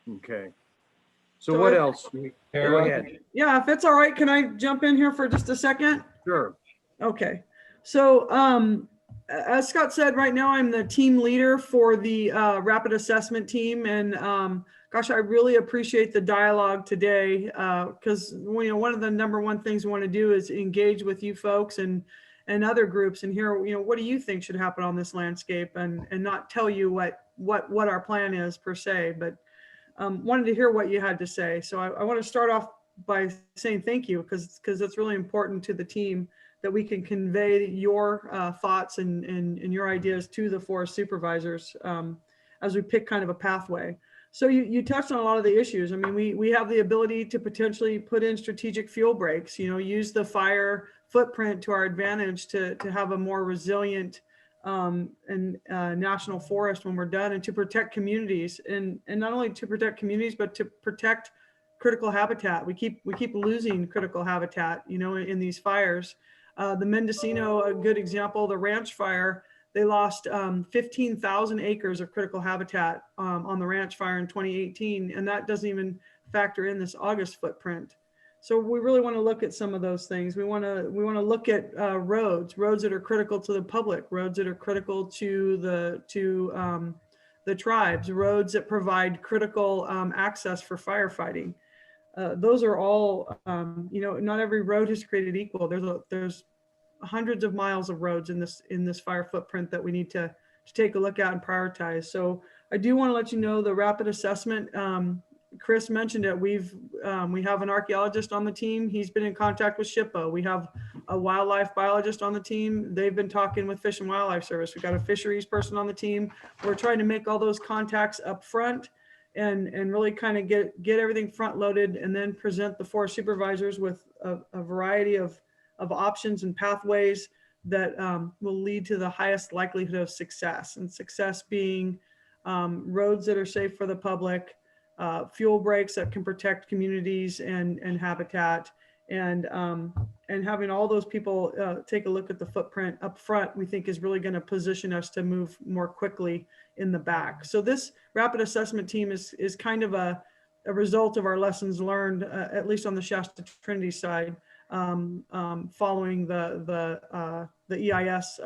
Okay. So what else? Go ahead. Yeah, if it's all right, can I jump in here for just a second? Sure. Okay. So as Scott said, right now I'm the team leader for the rapid assessment team. And gosh, I really appreciate the dialogue today because you know, one of the number one things we want to do is engage with you folks and other groups and hear, you know, what do you think should happen on this landscape, and not tell you what our plan is per se, but wanted to hear what you had to say. So I want to start off by saying thank you because it's really important to the team that we can convey your thoughts and your ideas to the forest supervisors as we pick kind of a pathway. So you touched on a lot of the issues. I mean, we have the ability to potentially put in strategic fuel breaks, you know, use the fire footprint to our advantage to have a more resilient national forest when we're done, and to protect communities, and not only to protect communities, but to protect critical habitat. We keep losing critical habitat, you know, in these fires. The Mendocino, a good example, the ranch fire, they lost 15,000 acres of critical habitat on the ranch fire in 2018, and that doesn't even factor in this August footprint. So we really want to look at some of those things. We want to look at roads that are critical to the public, roads that are critical to the tribes, roads that provide critical access for firefighting. Those are all, you know, not every road is created equal. There's hundreds of miles of roads in this fire footprint that we need to take a look at and prioritize. So I do want to let you know the rapid assessment. Chris mentioned it. We have an archaeologist on the team. He's been in contact with SHPO. We have a wildlife biologist on the team. They've been talking with Fish and Wildlife Service. We've got a fisheries person on the team. We're trying to make all those contacts up front and really kind of get everything front loaded, and then present the forest supervisors with a variety of options and pathways that will lead to the highest likelihood of success, and success being roads that are safe for the public, fuel breaks that can protect communities and habitat, and having all those people take a look at the footprint up front, we think is really going to position us to move more quickly in the back. So this rapid assessment team is kind of a result of our lessons learned, at least on the Shasta Trinity side, following the EIS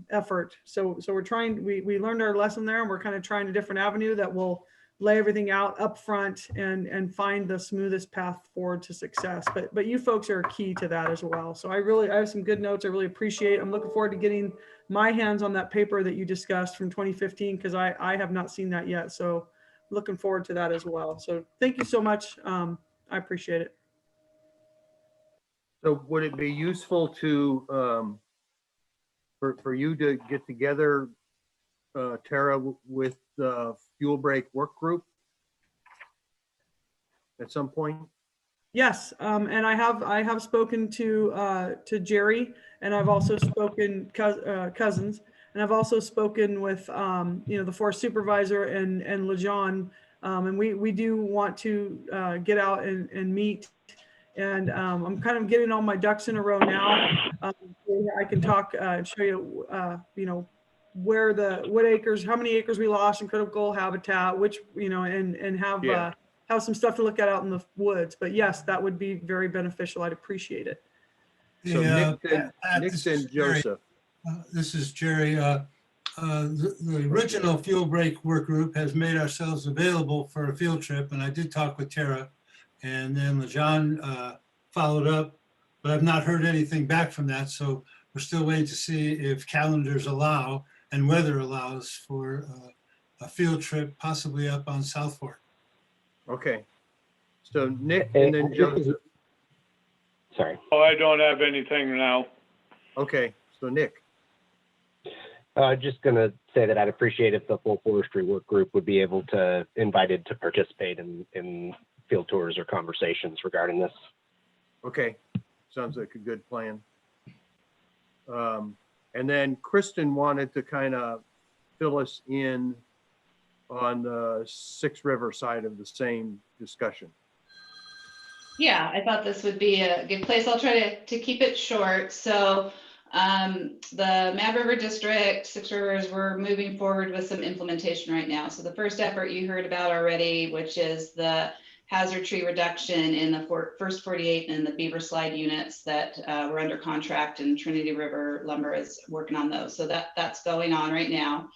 effort. So we're trying, we learned our lesson there, and we're kind of trying a different avenue that will lay everything out up front and find the smoothest path forward to success. But you folks are key to that as well. So I have some good notes I really appreciate. I'm looking forward to getting my hands on that paper that you discussed from 2015, because I have not seen that yet. So looking forward to that as well. So thank you so much. I appreciate it. So would it be useful to for you to get together, Tara, with the fuel break work group at some point? Yes, and I have spoken to Jerry, and I've also spoken Cousins, and I've also spoken with you know, the forest supervisor and LeJean, and we do want to get out and meet. And I'm kind of getting all my ducks in a row now. I can talk and show you, you know, what acres, how many acres we lost in critical habitat, which, you know, and have some stuff to look at out in the woods. But yes, that would be very beneficial. I'd appreciate it. So Yeah, Nick this and is Jerry. Joseph. This is Jerry. The original Fuel Break Work Group has made ourselves available for a field trip, and I did talk with Tara, and then LaJean followed up, but I've not heard anything back from that, so we're still waiting to see if calendars allow and weather allows for a field trip, possibly up on South Fork. Okay. So Nick and then Joseph. Sorry. Oh, I don't have anything now. Okay, so Nick. Just going to say that I'd appreciate if the full forestry work group would be invited to participate in field tours or conversations regarding this. Okay, sounds like a good plan. And then Kristen wanted to kind of fill us in on the Six River side of the same discussion. Yeah, I thought this would be a good place. I'll try to keep it short. So the Mad River District, Six Rivers, we're moving forward with some implementation right now. So the first effort you heard about already, which is the hazard tree reduction in the first 48 and the Beaver Slide units that we're under contract, and Trinity River Lumber is working on those. So that's going on right now.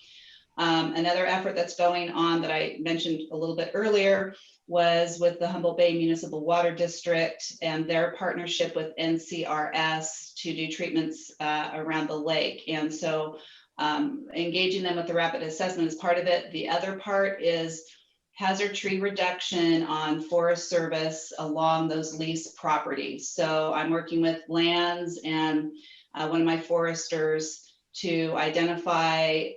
Another effort that's going on that I mentioned a little bit earlier was with the Humboldt Bay Municipal Water District and their partnership with NCRS to do treatments around the lake. And so engaging them with the rapid assessment is part of it. The other part is hazard tree reduction on Forest Service along those leased properties. So I'm working with Lands and one of my foresters to identify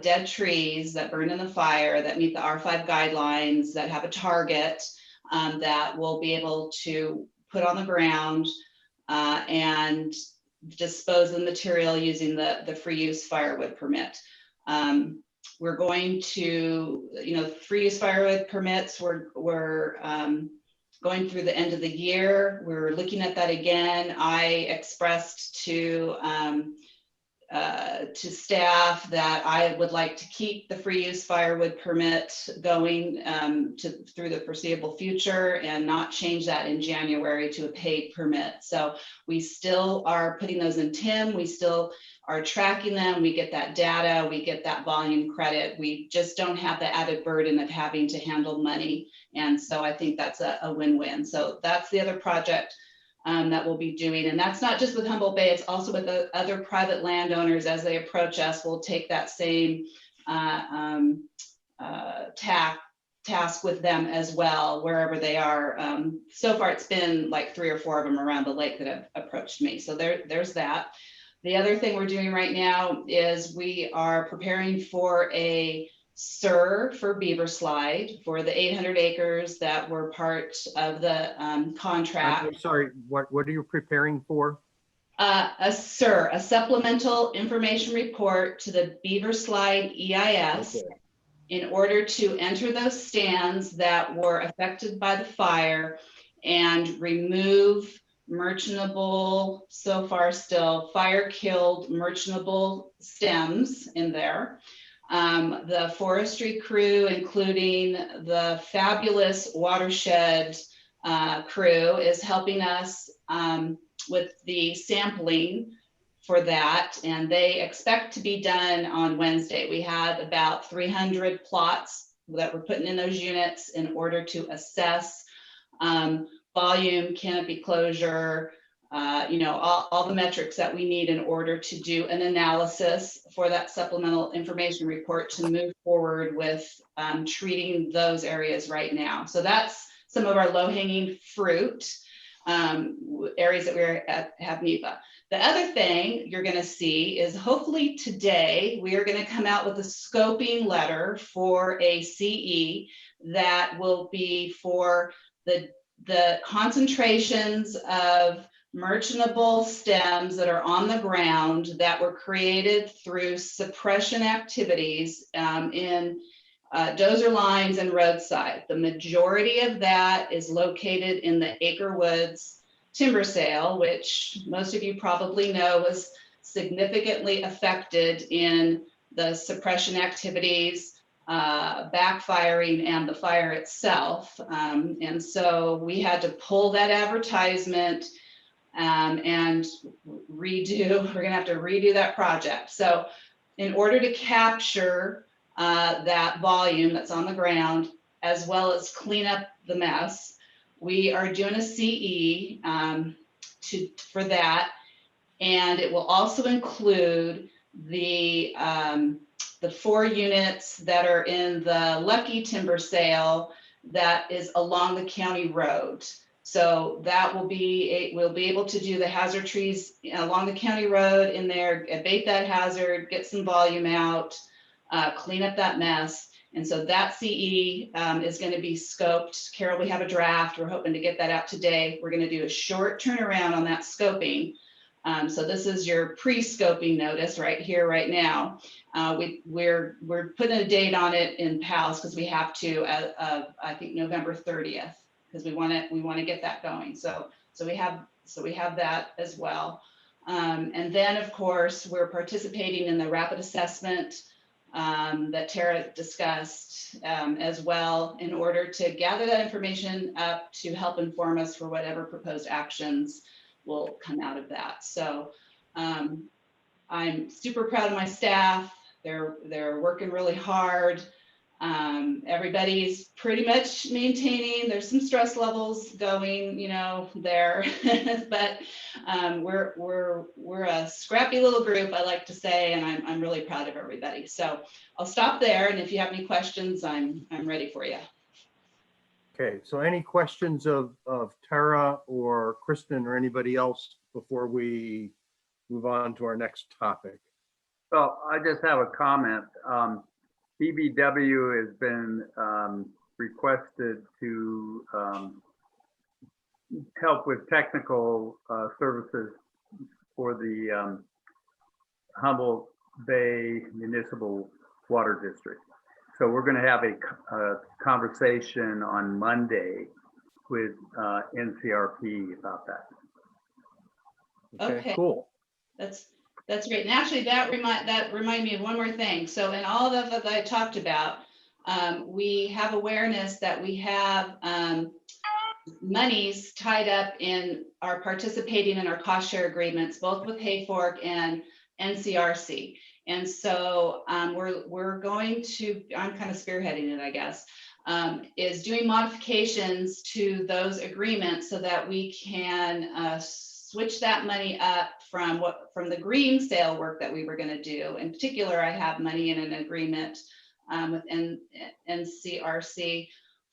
dead trees that burned in the fire that meet the R5 guidelines, that have a target that we'll be able to put on the ground and dispose of the material using the free use firewood permit. We're going to, free use firewood permits, we're going through the end of the year. We're looking at that again. I expressed to staff that I would like to keep the free use firewood permit going through the foreseeable future and not change that in January to a paid permit. So we still are putting those in TIM. We still are tracking them. We get that data. We get that volume credit. We just don't have the added burden of having to handle money. And so I think that's a win-win. So that's the other project that we'll be doing. And that's not just with Humboldt Bay, it's also with the other private landowners. As they approach us, we'll take that same task with them as well, wherever they are. So far, it's been like 3 or 4 of them around the lake that have approached me. So there's that. The other thing we're doing right now is we are preparing for a SIR for Beaver Slide for the 800 acres that were part of the contract. I'm sorry, what are you preparing for? A SIR, a supplemental information report to the Beaver Slide EIS, okay, in order to enter those stands that were affected by the fire and remove merchantable, so far still fire-killed merchantable stems in there. The forestry crew, including the fabulous watershed crew, is helping us with the sampling for that, and they expect to be done on Wednesday. We had about 300 plots that we're putting in those units in order to assess volume, canopy closure, all the metrics that we need in order to do an analysis for that supplemental information report to move forward with treating those areas right now. So that's some of our low-hanging fruit areas that we have NEPA. The other thing you're going to see is hopefully today we are going to come out with a scoping letter for a CE that will be for the concentrations of merchantable stems that are on the ground that were created through suppression activities in dozer lines and roadside. The majority of that is located in the Acre Woods timber sale, which most of you probably know was significantly affected in the suppression activities, backfiring, and the fire itself. And so we had to pull that advertisement and we're gonna have to redo that project. So in order to capture that volume that's on the ground, as well as clean up the mess, we are doing a CE for that. And it will also include the 4 units that are in the Lucky timber sale that is along the county road. So that will be, we'll be able to do the hazard trees along the county road in there, abate that hazard, get some volume out, clean up that mess. And so that CE is going to be scoped. Carol, we have a draft. We're hoping to get that out today. We're going to do a short turnaround on that scoping. So this is your pre-scoping notice right here, right now. We're putting a date on it in PALS because we have to, I think November 30th, because we want to get that going. So we have that as well. And then of course we're participating in the rapid assessment that Tara discussed as well, in order to gather that information up to help inform us for whatever proposed actions will come out of that. So I'm super proud of my staff. They're working really hard. Everybody's pretty much maintaining. There's some stress levels going, there, but we're a scrappy little group, I like to say, and I'm really proud of everybody. So I'll stop there, and if you have any questions, I'm ready for you. Okay, so any questions of Tara or Kristen or anybody else before we move on to our next topic? Well, I just have a comment. BBW has been requested to help with technical services for the Humboldt Bay Municipal Water District. So we're going to have a conversation on Monday with NCRP about that. Okay. Cool. That's great. And actually that remind me of one more thing. So in all of that I talked about, we have awareness that we have monies tied up in our participating in our cost share agreements, both with Hayfork and NCRC. And so we're going to, I'm kind of spearheading it, I guess, is doing modifications to those agreements so that we can switch that money up from the green sale work that we were going to do. In particular, I have money in an agreement with NCRC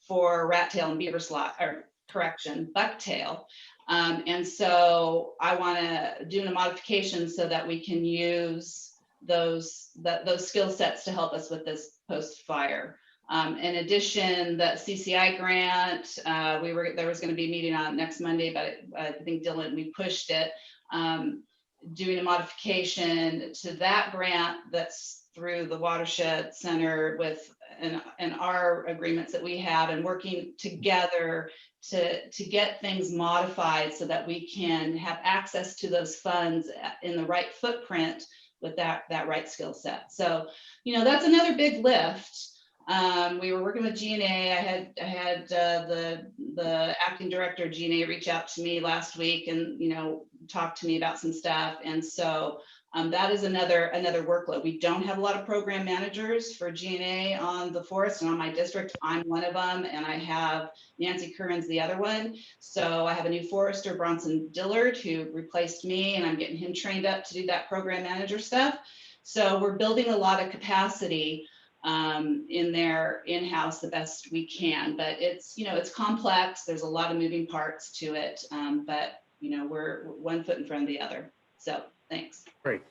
for rat tail and beaver slot, or correction, bucktail. And so I want to do a modification so that we can use those skill sets to help us with this post-fire. In addition, the CCI grant, there was going to be a meeting on it next Monday, but I think Dylan, we pushed it. Doing a modification to that grant that's through the Watershed Center with and our agreements that we have, and working together to get things modified so that we can have access to those funds in the right footprint with that right skill set. So, that's another big lift. We were working with G&A. I had the acting director of G&A reach out to me last week and talk to me about some stuff. And so that is another workload. We don't have a lot of program managers for G&A on the forest, and on my district, I'm one of them, and I have Nancy Curran's the other one. So I have a new forester, Bronson Dillard, who replaced me, and I'm getting him trained up to do that program manager stuff. So we're building a lot of capacity in there in-house the best we can, but it's complex. There's a lot of moving parts to it, but we're one foot in front of the other. So thanks. Great.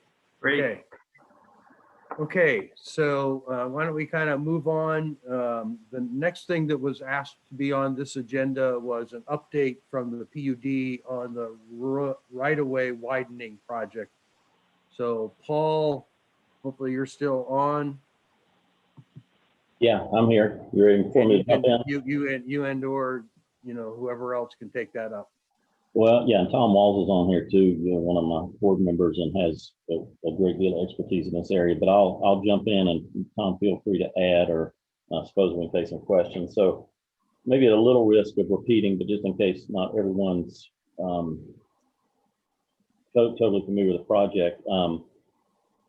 Okay, so why don't we kind of move on? The next thing that was asked to be on this agenda was an update from the PUD on the right-of-way widening project. So Paul, hopefully you're still on. Yeah, I'm here. You ready for me to jump in? You and or whoever else can take that up. Well, yeah, and Tom Walls is on here too, one of my board members, and has a great deal of expertise in this area. But I'll jump in, and Tom, feel free to add, or I suppose we can take some questions. So maybe at a little risk of repeating, but just in case not everyone's totally familiar with the project.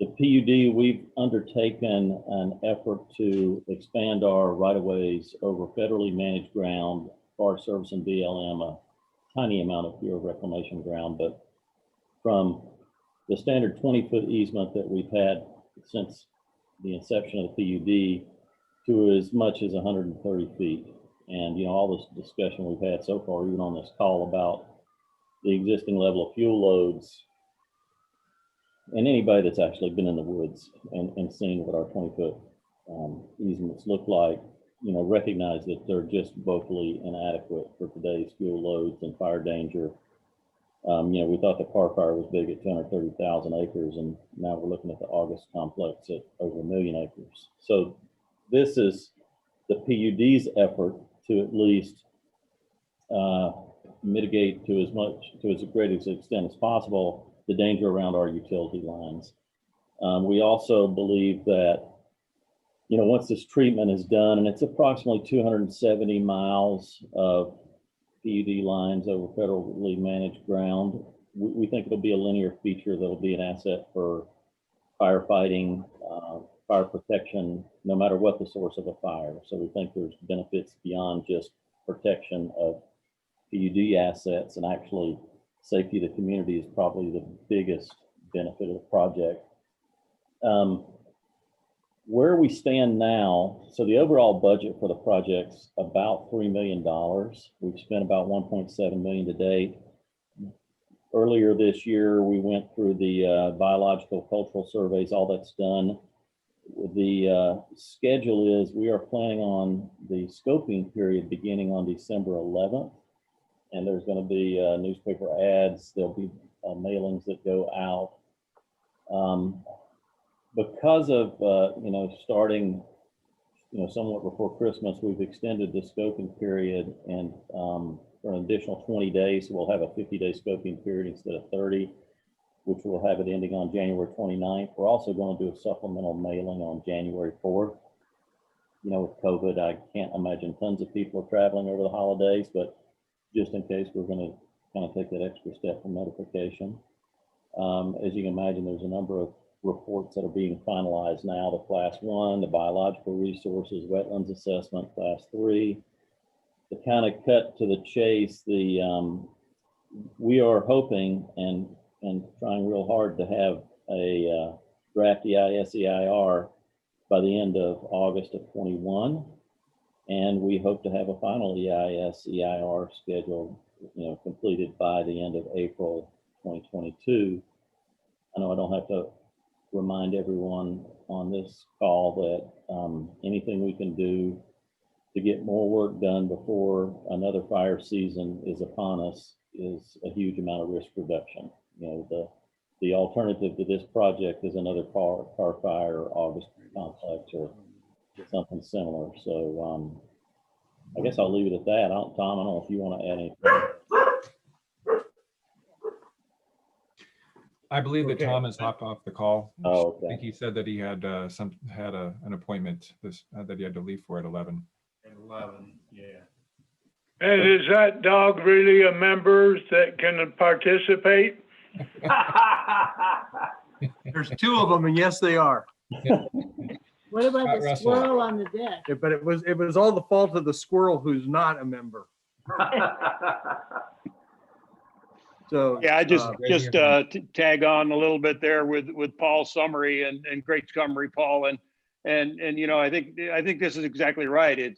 The PUD, we've undertaken an effort to expand our right-of-ways over federally managed ground, Forest Service and BLM, a tiny amount of Bureau of Reclamation ground, but from the standard 20-foot easement that we've had since the inception of the PUD to as much as 130 feet. And, you know, all this discussion we've had so far, even on this call about the existing level of fuel loads, and anybody that's actually been in the woods and seen what our 20-foot easements look like, you know, recognize that they're just woefully inadequate for today's fuel loads and fire danger. You know, we thought the Carr Fire was big at 230,000 acres, and now we're looking at the August complex at over 1 million acres. So this is the PUD's effort to at least mitigate to as great as extent as possible the danger around our utility lines. We also believe that, you know, once this treatment is done, and it's approximately 270 miles of PUD lines over federally managed ground, we think it'll be a linear feature that'll be an asset for firefighting, fire protection, no matter what the source of a fire. So we think there's benefits beyond just protection of PUD assets, and actually safety of the community is probably the biggest benefit of the project. Where we stand now, so the overall budget for the project's about $3 million. We've spent about 1.7 million to date. Earlier this year, we went through the biological cultural surveys, all that's done. The schedule is we are planning on the scoping period beginning on December 11th. And there's going to be newspaper ads. There'll be mailings that go out. Because of, you know, starting, you know, somewhat before Christmas, we've extended the scoping period and for an additional 20 days. So we'll have a 50-day scoping period instead of 30, which will have it ending on January 29th. We're also going to do a supplemental mailing on January 4th. You know, with COVID, I can't imagine tons of people are traveling over the holidays, but just in case, we're going to kind of take that extra step for notification. As you can imagine, there's a number of reports that are being finalized now. The Class 1, the biological resources, wetlands assessment, Class 3. To kind of cut to the chase, we are hoping and trying real hard to have a draft EIS/EIR by the end of August of 21. And we hope to have a final EIS/EIR scheduled, you know, completed by the end of April 2022. I know I don't have to remind everyone on this call that anything we can do to get more work done before another fire season is upon us is a huge amount of risk reduction. You know, the alternative to this project is another car fire or August complex or something similar. So I guess I'll leave it at that. Tom, I don't know if you want to add anything. I believe that Okay. Tom has hopped off the call. Oh, okay. I think he said that he had an appointment that he had to leave for at 11. At 11, yeah. And is that dog really a member that can participate? There's 2 of them, and yes, they are. What about Scott the Russell. squirrel on the deck? But it was all the fault of the squirrel who's not a member. So Yeah, I just great to hear from tag on a little bit there with Paul's summary and great summary, Paul. And you know, I think this is exactly right.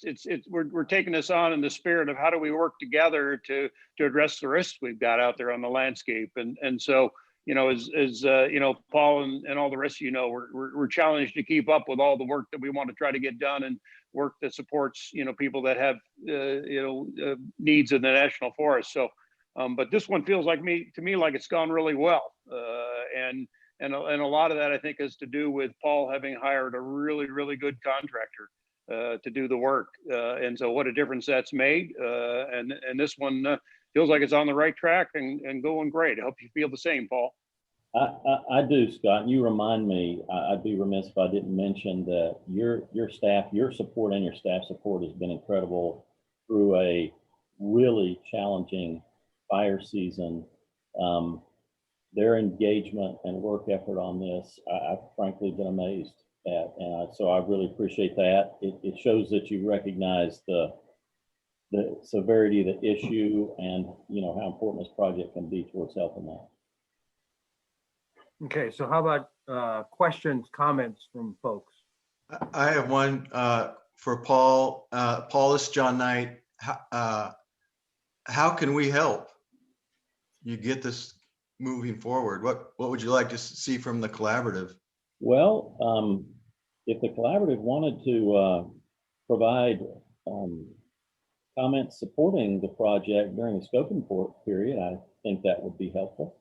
We're taking this on in the spirit of how do we work together to address the risks we've got out there on the landscape. And so, you know, as you know, Paul and all the rest of you know, we're challenged to keep up with all the work that we want to try to get done and work that supports, you know, people that have needs in the national forest. So but this one feels to me like it's gone really well. And a lot of that I think has to do with Paul having hired a really, really good contractor to do the work. And so what a difference that's made. And this one feels like it's on the right track and going great. I hope you feel the same, Paul. I do, Scott. You remind me, I'd be remiss if I didn't mention that your staff, your support and your staff support has been incredible through a really challenging fire season. their engagement and work effort on this, I've frankly been amazed at. And so I really appreciate that. It shows that you recognize the severity of the issue and, you know, how important this project can be towards helping that. Okay, so how about questions, comments from folks? I have one for Paul. Paul, this is John Knight. How can we help you get this moving forward? What would you like to see from the collaborative? Well, if the collaborative wanted to provide comments supporting the project during the scoping period, I think that would be helpful.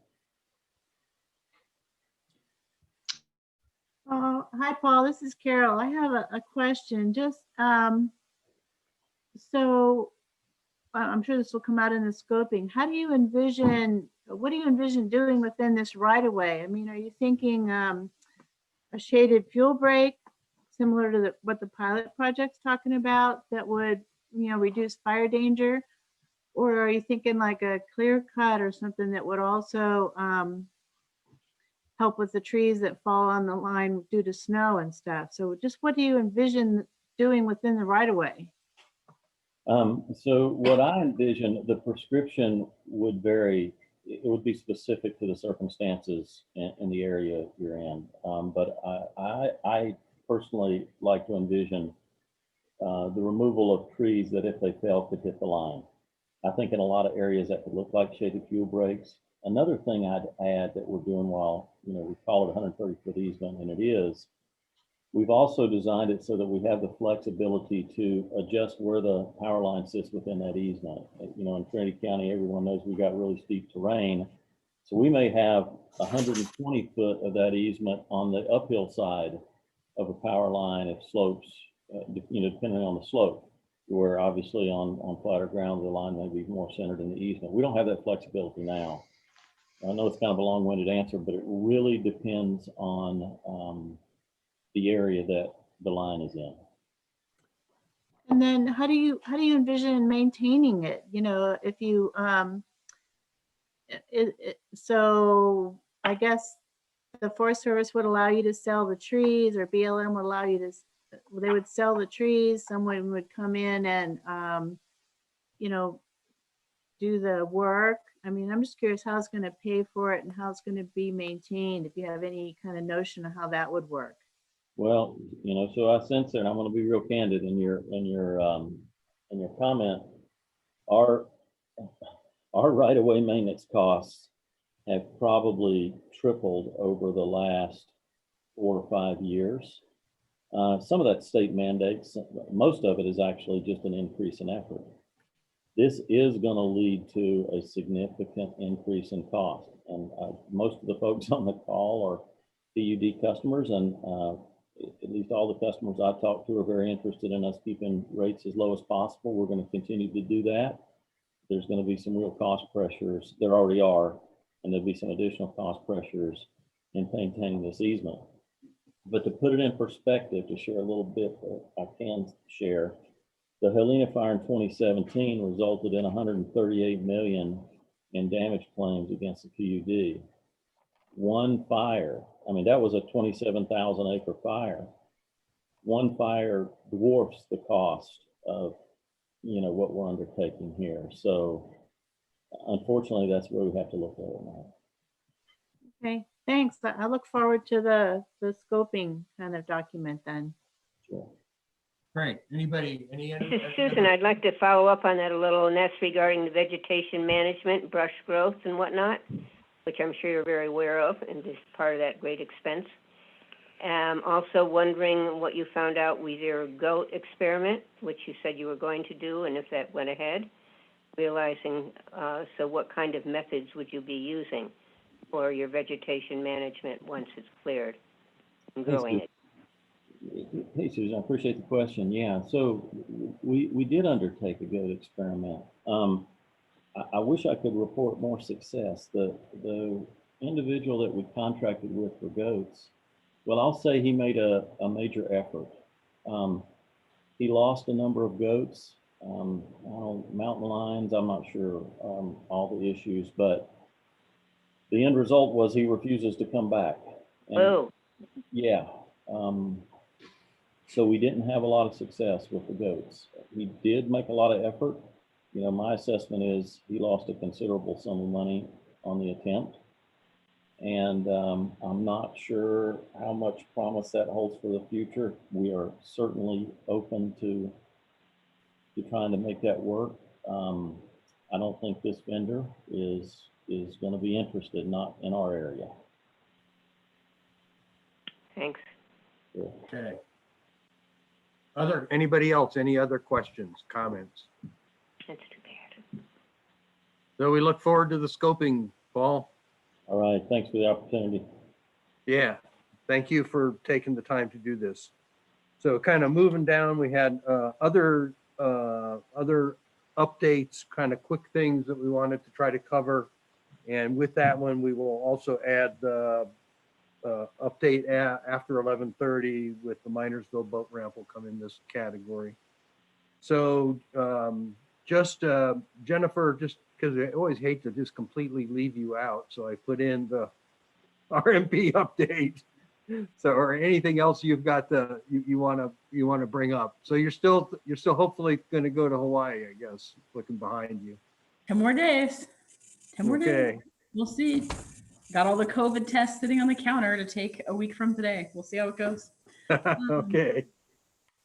Hi, Paul. This is Carol. I have a question. Just so I'm sure this will come out in the scoping. How do you envision? What do you envision doing within this right of way? I mean, are you thinking a shaded fuel break, similar to what the pilot project's talking about, that would, you know, reduce fire danger, or are you thinking like a clear cut or something that would also help with the trees that fall on the line due to snow and stuff? So just what do you envision doing within the right of way? So what I envision, the prescription would vary. It would be specific to the circumstances in the area you're in. But I personally like to envision the removal of trees that if they fell could hit the line. I think in a lot of areas that could look like shaded fuel breaks. Another thing I'd add that we're doing while, you know, we call it 130-foot easement, and it is, we've also designed it so that we have the flexibility to adjust where the power line sits within that easement. You know, in Trinity County, everyone knows we got really steep terrain. So we may have 120 foot of that easement on the uphill side of a power line if slopes, you know, depending on the slope, where obviously on flatter ground, the line may be more centered in the easement. We don't have that flexibility now. I know it's kind of a long-winded answer, but it really depends on the area that the line is in. And then how do you envision maintaining it? You know, if you so I guess the Forest Service would allow you to sell the trees, or BLM would allow you to, they would sell the trees. Someone would come in and you know, do the work. I mean, I'm just curious how it's going to pay for it and how it's going to be maintained, if you have any kind of notion of how that would work. Well, you know, so I sense there, and I'm going to be real candid in your comment. Our right-of-way maintenance costs have probably tripled over the last 4 or 5 years. Some of that state mandates, most of it is actually just an increase in effort. This is going to lead to a significant increase in cost. And most of the folks on the call are PUD customers, and at least all the customers I talk to are very interested in us keeping rates as low as possible. We're going to continue to do that. There's going to be some real cost pressures. There already are, and there'll be some additional cost pressures in maintaining this easement. But to put it in perspective, to share a little bit that I can share, the Helena fire in 2017 resulted in 138 million in damage claims against the PUD. One fire, I mean, that was a 27,000 acre fire. One fire dwarfs the cost of, you know, what we're undertaking here. So unfortunately, that's where we have to look at it now. Okay, thanks. I look forward to the scoping kind of document then. Sure. Great. Anybody, any other? This is Susan. I'd like to follow up on that a little, and that's regarding the vegetation management, brush growth and whatnot, which I'm sure you're very aware of, and is part of that great expense. Also wondering what you found out with your goat experiment, which you said you were going to do, and if that went ahead. Realizing, so what kind of methods would you be using for your vegetation management once it's cleared and growing it? Hey, Susan, I appreciate the question. Yeah, so we did undertake a goat experiment. I wish I could report more success. The individual that we contracted with for goats, well, I'll say he made a major effort. He lost a number of goats, mountain lions, I'm not sure all the issues, but The end result was he refuses to come back. And Oh, yeah. So we didn't have a lot of success with the goats. He did make a lot of effort. You know, my assessment is he lost a considerable sum of money on the attempt. And I'm not sure how much promise that holds for the future. We are certainly open to trying to make that work. I don't think this vendor is going to be interested, not in our area. thanks. Okay. Anybody else, any other questions, comments? That's too bad. So we look forward to the scoping, Paul. All right, thanks for the opportunity. Yeah, thank you for taking the time to do this. So kind of moving down, we had other updates, kind of quick things that we wanted to try to cover. And with that one, we will also add the update after 11:30 with the Minersville boat ramp will come in this category. So Jennifer, just because I always hate to just completely leave you out, so I put in the RMP update. So, or anything else you've got you want to bring up. So you're still hopefully going to go to Hawaii, I guess, looking behind you. 10 more days. 10 more days. Okay. We'll see. Got all the COVID tests sitting on the counter to take a week from today. We'll see how it goes. Okay.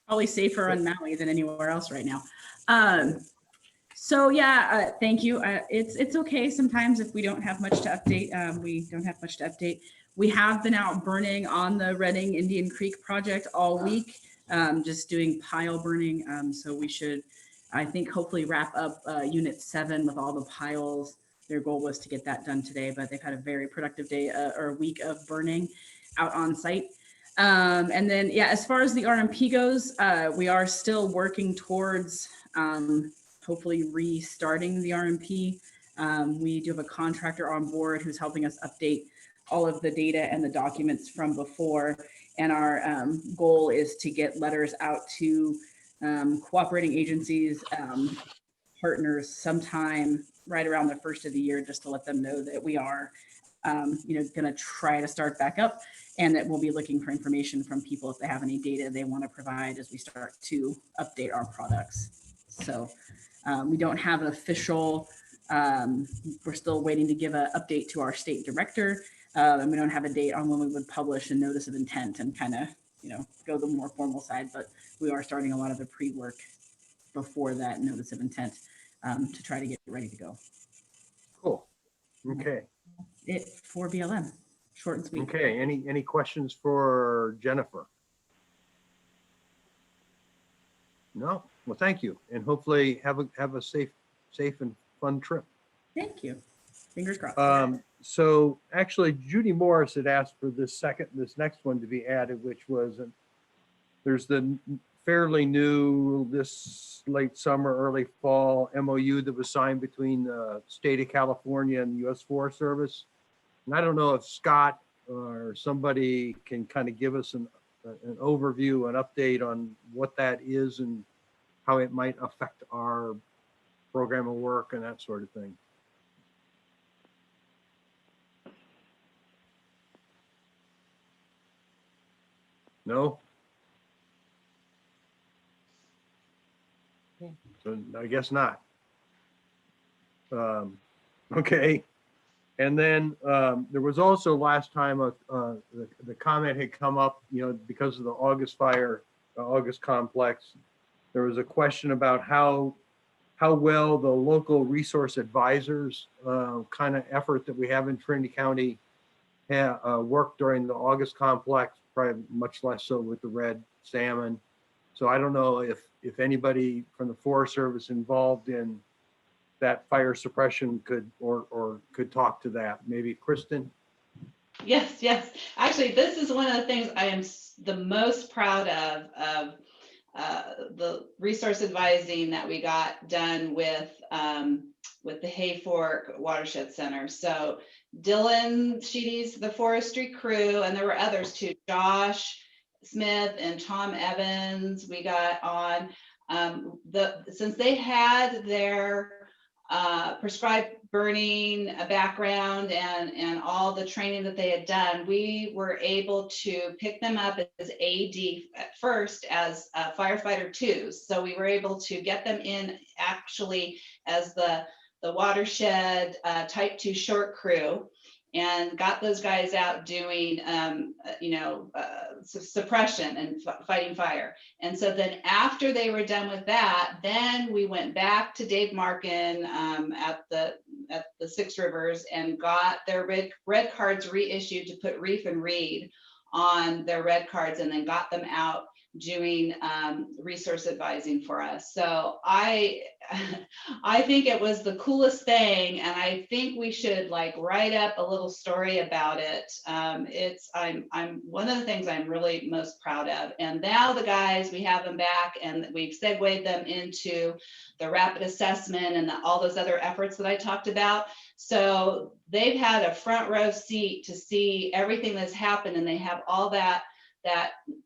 Probably safer on Maui than anywhere else right now. So yeah, thank you. It's okay sometimes if we don't have much to update. We don't have much to update. We have been out burning on the Redding Indian Creek project all week, just doing pile burning. So we should, I think, hopefully wrap up Unit 7 with all the piles. Their goal was to get that done today, but they've had a very productive day or week of burning out on site. And then, yeah, as far as the RMP goes, we are still working towards hopefully restarting the RMP. We do have a contractor on board who's helping us update all of the data and the documents from before. And our goal is to get letters out to cooperating agencies, partners sometime right around the first of the year, just to let them know that we are going to try to start back up, and that we'll be looking for information from people if they have any data they want to provide as we start to update our products. So we don't have an official, we're still waiting to give an update to our state director, and we don't have a date on when we would publish a notice of intent and kind of, go the more formal side, but we are starting a lot of the pre-work before that notice of intent to try to get ready to go. Cool. Okay. It for BLM, short and sweet. Okay. Any questions for Jennifer? No. Well, thank you, and hopefully have a safe and fun trip. Thank you. Fingers crossed. So actually, Judy Morris had asked for this next one to be added, which was there's the fairly new this late summer, early fall MOU that was signed between the state of California and the U.S. Forest Service. And I don't know if Scott or somebody can kind of give us an overview, an update on what that is and how it might affect our program of work and that sort of thing. No? So I guess not. Okay. And then there was also last time the comment had come up, because of the August fire, August complex, there was a question about how well the local resource advisors kind of effort that we have in Trinity County worked during the August complex, probably much less so with the red salmon. So I don't know if anybody from the Forest Service involved in that fire suppression could talk to that. Maybe Kristen? Yes. Actually, this is one of the things I am the most proud of the resource advising that we got done with the Hay Fork Watershed Center. So Dylan Sheedy's the forestry crew, and there were others too, Josh Smith and Tom Evans. We got on since they had their prescribed burning background and all the training that they had done, we were able to pick them up as AD at first as firefighter twos. So we were able to get them in actually as the watershed type 2 short crew, and got those guys out doing, suppression and fighting fire. And so then after they were done with that, then we went back to Dave Markin at the Six Rivers and got their red cards reissued to put Reef and Reed on their red cards, and then got them out doing resource advising for us. So I think it was the coolest thing, and I think we should like write up a little story about it. I'm one of the things I'm really most proud of. And now the guys, we have them back, and we've segued them into the rapid assessment and all those other efforts that I talked about. So they've had a front row seat to see everything that's happened, and they have all that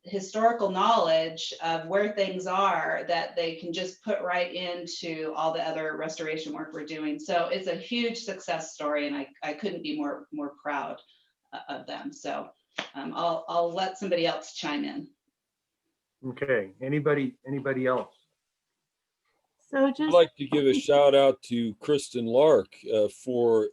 historical knowledge of where things are that they can just put right into all the other restoration work we're doing. So it's a huge success story, and I couldn't be more proud of them. So I'll let somebody else chime in. Okay, anybody else? So I'd just like to give a shout out to Kristen Lark for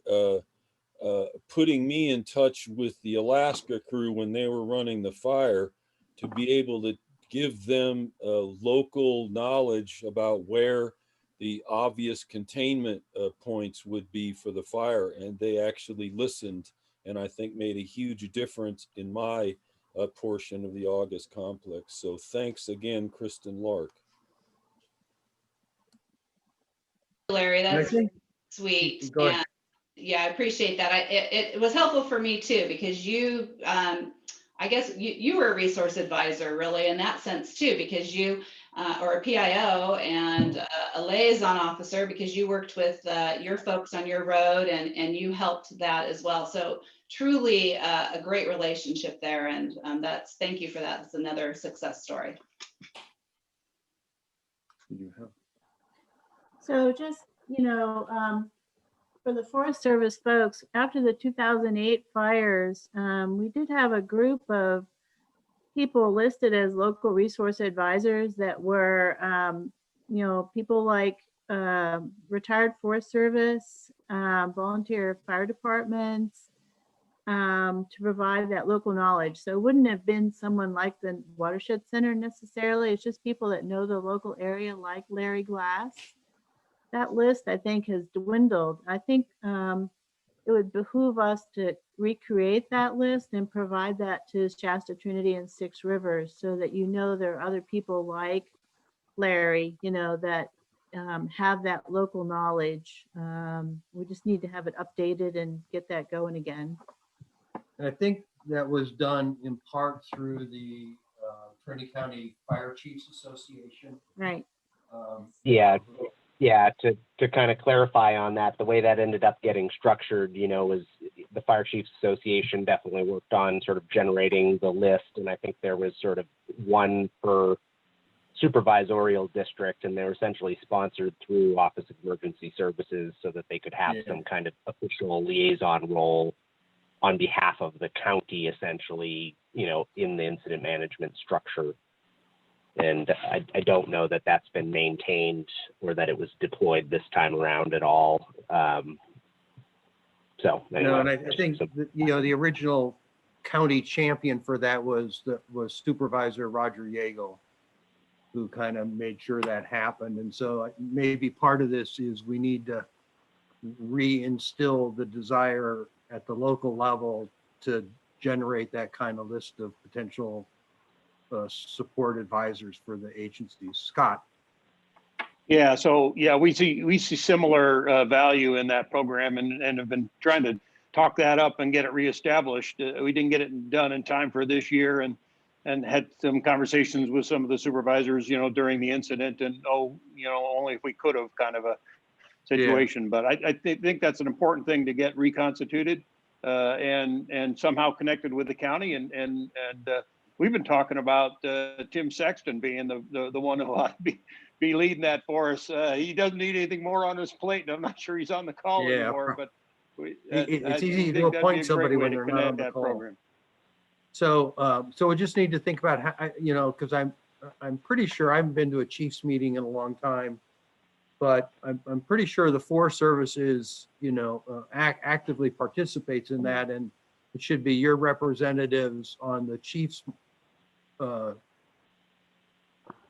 putting me in touch with the Alaska crew when they were running the fire, to be able to give them local knowledge about where the obvious containment points would be for the fire. And they actually listened, and I think made a huge difference in my portion of the August complex. So thanks again, Kristen Lark. Larry, that's sweet. Go ahead. And yeah, I appreciate that. It was helpful for me too, because you, I guess you were a resource advisor really in that sense too, because you, or a PIO and a liaison officer, because you worked with your folks on your road, and you helped that as well. So truly a great relationship there. And thank you for that. It's another success story. So just, for the Forest Service folks, after the 2008 fires, we did have a group of people listed as local resource advisors that were, people like retired Forest Service, volunteer fire departments, to provide that local knowledge. So it wouldn't have been someone like the Watershed Center necessarily. It's just people that know the local area, like Larry Glass. That list, I think, has dwindled. I think it would behoove us to recreate that list and provide that to Shasta, Trinity, and Six Rivers, so that there are other people like Larry, that have that local knowledge. We just need to have it updated and get that going again. And I think that was done in part through the Trinity County Fire Chiefs Association. Right. Yeah, to kind of clarify on that, the way that ended up getting structured, was the Fire Chiefs Association definitely worked on sort of generating the list. And I think there was sort of one per supervisorial district, and they were essentially sponsored through Office of Emergency Services so that they could have some kind of official liaison role on behalf of the county, essentially, in the incident management structure. And I don't know that that's been maintained or that it was deployed this time around at all. So anyway. No, and I think the original county champion for that was Supervisor Roger Yeagle, who kind of made sure that happened. And so maybe part of this is we need to reinstill the desire at the local level to generate that kind of list of potential support advisors for the agencies. Scott. Yeah, so we see similar value in that program, and have been trying to talk that up and get it reestablished. We didn't get it done in time for this year, and had some conversations with some of the supervisors, during the incident, and only if we could have, kind of a situation. But I think that's an important thing to get reconstituted and somehow connected with the county, and we've been talking about Tim Sexton being the one who ought to be be leading that for us. He doesn't need anything more on his plate, and I'm not sure he's on the call Yeah, anymore, but it's easy to think that'd be appoint a somebody great way when to they're not connect on the that call. program. So we just need to think about how, you know, because I'm pretty sure I haven't been to a Chiefs meeting in a long time, but I'm pretty sure the Forest Service is, you know, actively participates in that, and it should be your representatives on the Chiefs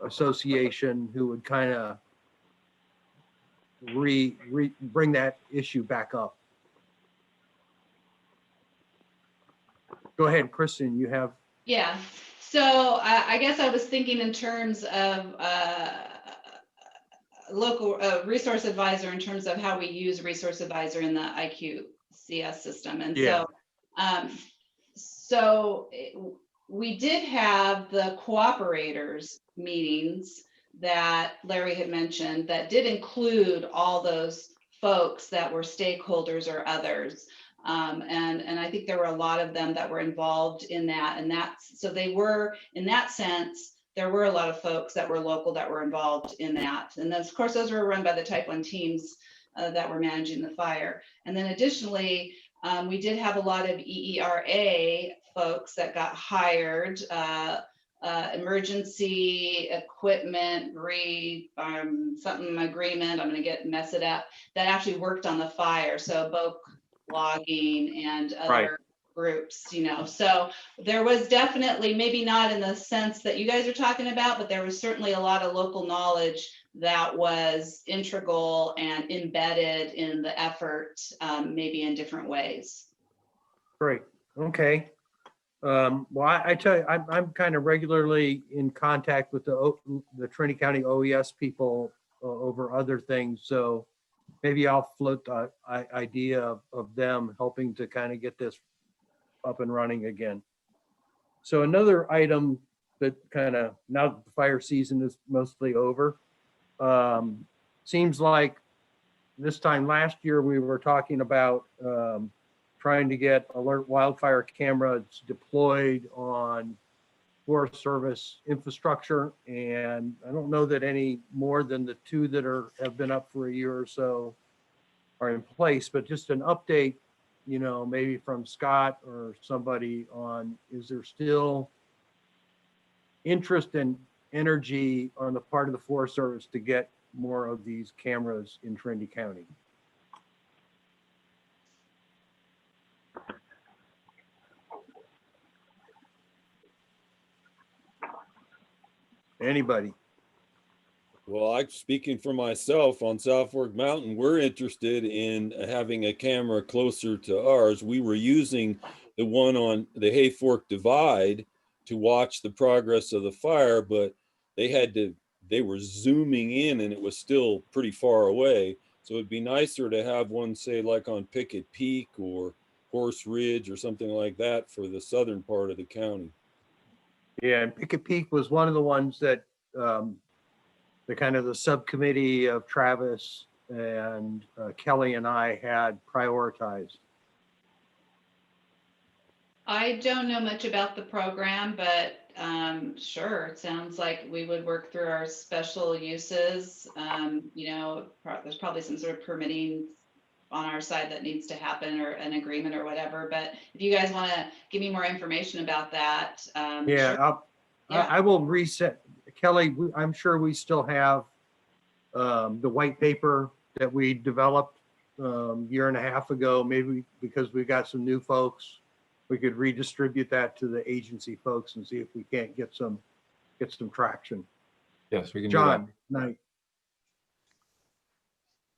Association who would kind of bring that issue back up. Go ahead, Kristen, you have. Yeah, so I guess I was thinking in terms of local resource advisor, in terms of how we use resource advisor in the IQCS system. And Yeah. so we did have the cooperators meetings that Larry had mentioned that did include all those folks that were stakeholders or others. And I think there were a lot of them that were involved in that. And so they were, in that sense, there were a lot of folks that were local that were involved in that. And then, of course, those were run by the Type 1 teams that were managing the fire. And then additionally, we did have a lot of EERA folks that got hired, emergency equipment something agreement, I'm going to mess it up, that actually worked on the fire. So both logging and other groups, you know. So there was definitely, maybe not in the sense that you guys are talking about, but there was certainly a lot of local knowledge that was integral and embedded in the effort, maybe in different ways. Great. Okay. Well, I tell you, I'm kind of regularly in contact with the Trinity County OES people over other things. So maybe I'll float the idea of them helping to kind of get this up and running again. So another item that kind of, now that the fire season is mostly over, seems like this time last year we were talking about trying to get alert wildfire cameras deployed on Forest Service infrastructure. And I don't know that any more than the two that have been up for a year or so are in place, but just an update, you know, maybe from Scott or somebody on, is there still interest and energy on the part of the Forest Service to get more of these cameras in Trinity County? Anybody? Well, speaking for myself, on South Fork Mountain, we're interested in having a camera closer to ours. We were using the one on the Hay Fork Divide to watch the progress of the fire, but they were zooming in and it was still pretty far away. So it'd be nicer to have one, say, like on Pickett Peak or Horse Ridge or something like that for the southern part of the county. Yeah, and Pickett Peak was one of the ones that the subcommittee of Travis and Kelly and I had prioritized. I don't know much about the program, but sure, it sounds like we would work through our special uses. You know, there's probably some sort of permitting on our side that needs to happen, or an agreement or whatever. But if you guys want to give me more information about that, yeah, sure. I will reset. Kelly, I'm sure we still have the white paper that we developed year and a half ago. Maybe because we got some new folks, we could redistribute that to the agency folks and see if we can't get some traction. Yes, we can. John, do that. Knight.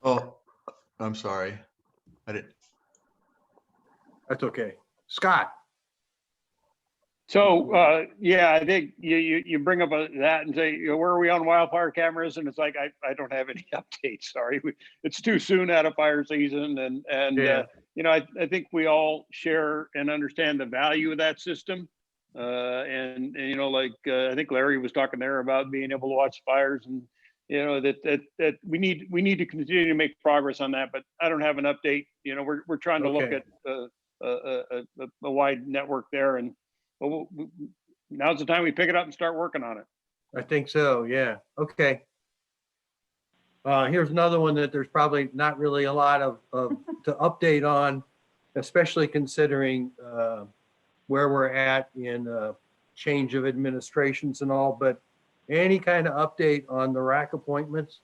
Oh, I'm sorry. I didn't. That's okay. Scott. So yeah, I think you bring up that and say, you know, where are we on wildfire cameras? And it's like I don't have any updates. Sorry, it's too soon out of fire season, and Yeah. you know, I think we all share and understand the value of that system. And you know, like I think Larry was talking there about being able to watch fires, and you know that we need to continue to make progress on that. But I don't have an update. You know, we're trying to look at a wide network there, and well, now's the time we pick it up and start working on it. I think so. Yeah. Okay. Here's another one that there's probably not really a lot of to update on, especially considering where we're at in change of administrations and all, but any kind of update on the RAC appointments?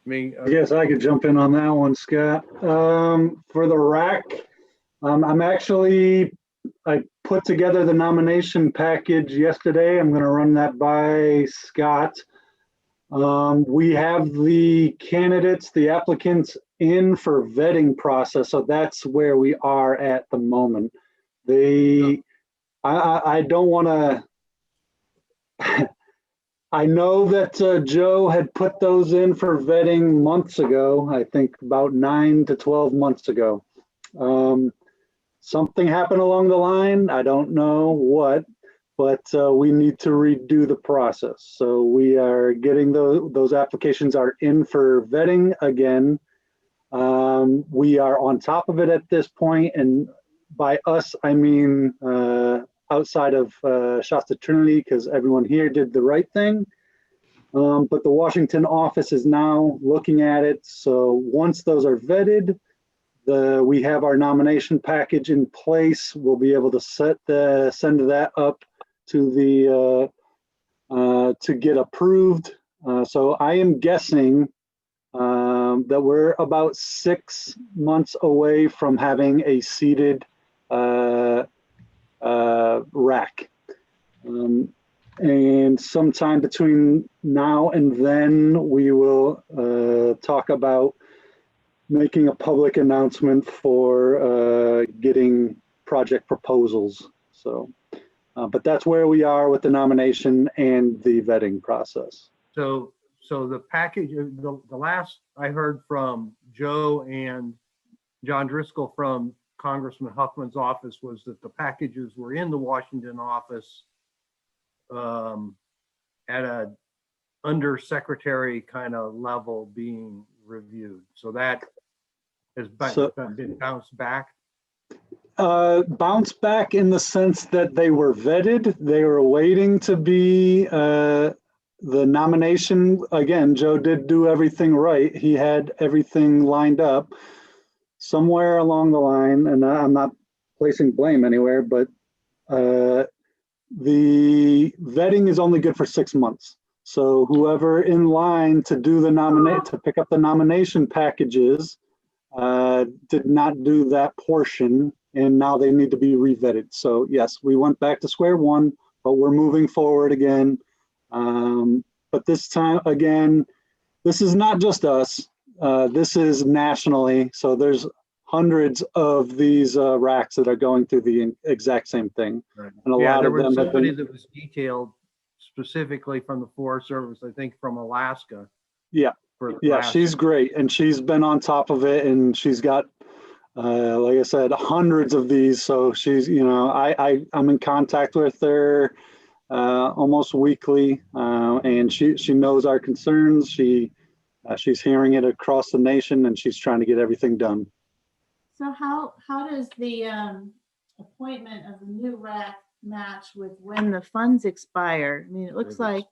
I mean, I guess I could jump in on that one, Scott. For the RAC, I put together the nomination package yesterday. I'm going to run that by Scott. We have the candidates, the applicants in for vetting process. So that's where we are at the moment. I don't want to, I know that Joe had put those in for vetting months ago, I think about 9 to 12 months ago. Something happened along the line. I don't know what, but we need to redo the process. So we are getting those applications are in for vetting again. We are on top of it at this point, and by us, I mean outside of Shasta Trinity, because everyone here did the right thing. But the Washington office is now looking at it. So once those are vetted, we have our nomination package in place. We'll be able to send that up to to get approved. So I am guessing that we're about 6 months away from having a seated RAC. And sometime between now and then, we will talk about making a public announcement for getting project proposals. So, but that's where we are with the nomination and the vetting process. So the package, the last I heard from Joe and John Driscoll from Congressman Huffman's office was that the packages were in the Washington office at a undersecretary kind of level being reviewed. So that has been bounced back. Bounced back in the sense that they were vetted. They were waiting to be the nomination. Again, Joe did do everything right. He had everything lined up. Somewhere along the line, and I'm not placing blame anywhere, but the vetting is only good for 6 months. So whoever in line to do to pick up the nomination packages did not do that portion, and now they need to be revetted. So yes, we went back to square one, but we're moving forward again. But this time, again, this is not just us. This is nationally. So there's hundreds of these racks that are going through the exact same thing. Right. And a lot of them have somebody been, that was detailed specifically from the Forest Service, I think from Alaska. yeah, she's great. And she's been on top of it, and she's got, like I said, hundreds of these. So she's, I'm in contact with her almost weekly, and she knows our concerns. She's hearing it across the nation, and she's trying to get everything done. So how does the appointment of the new RAC match with when the funds expire? I mean, it looks like.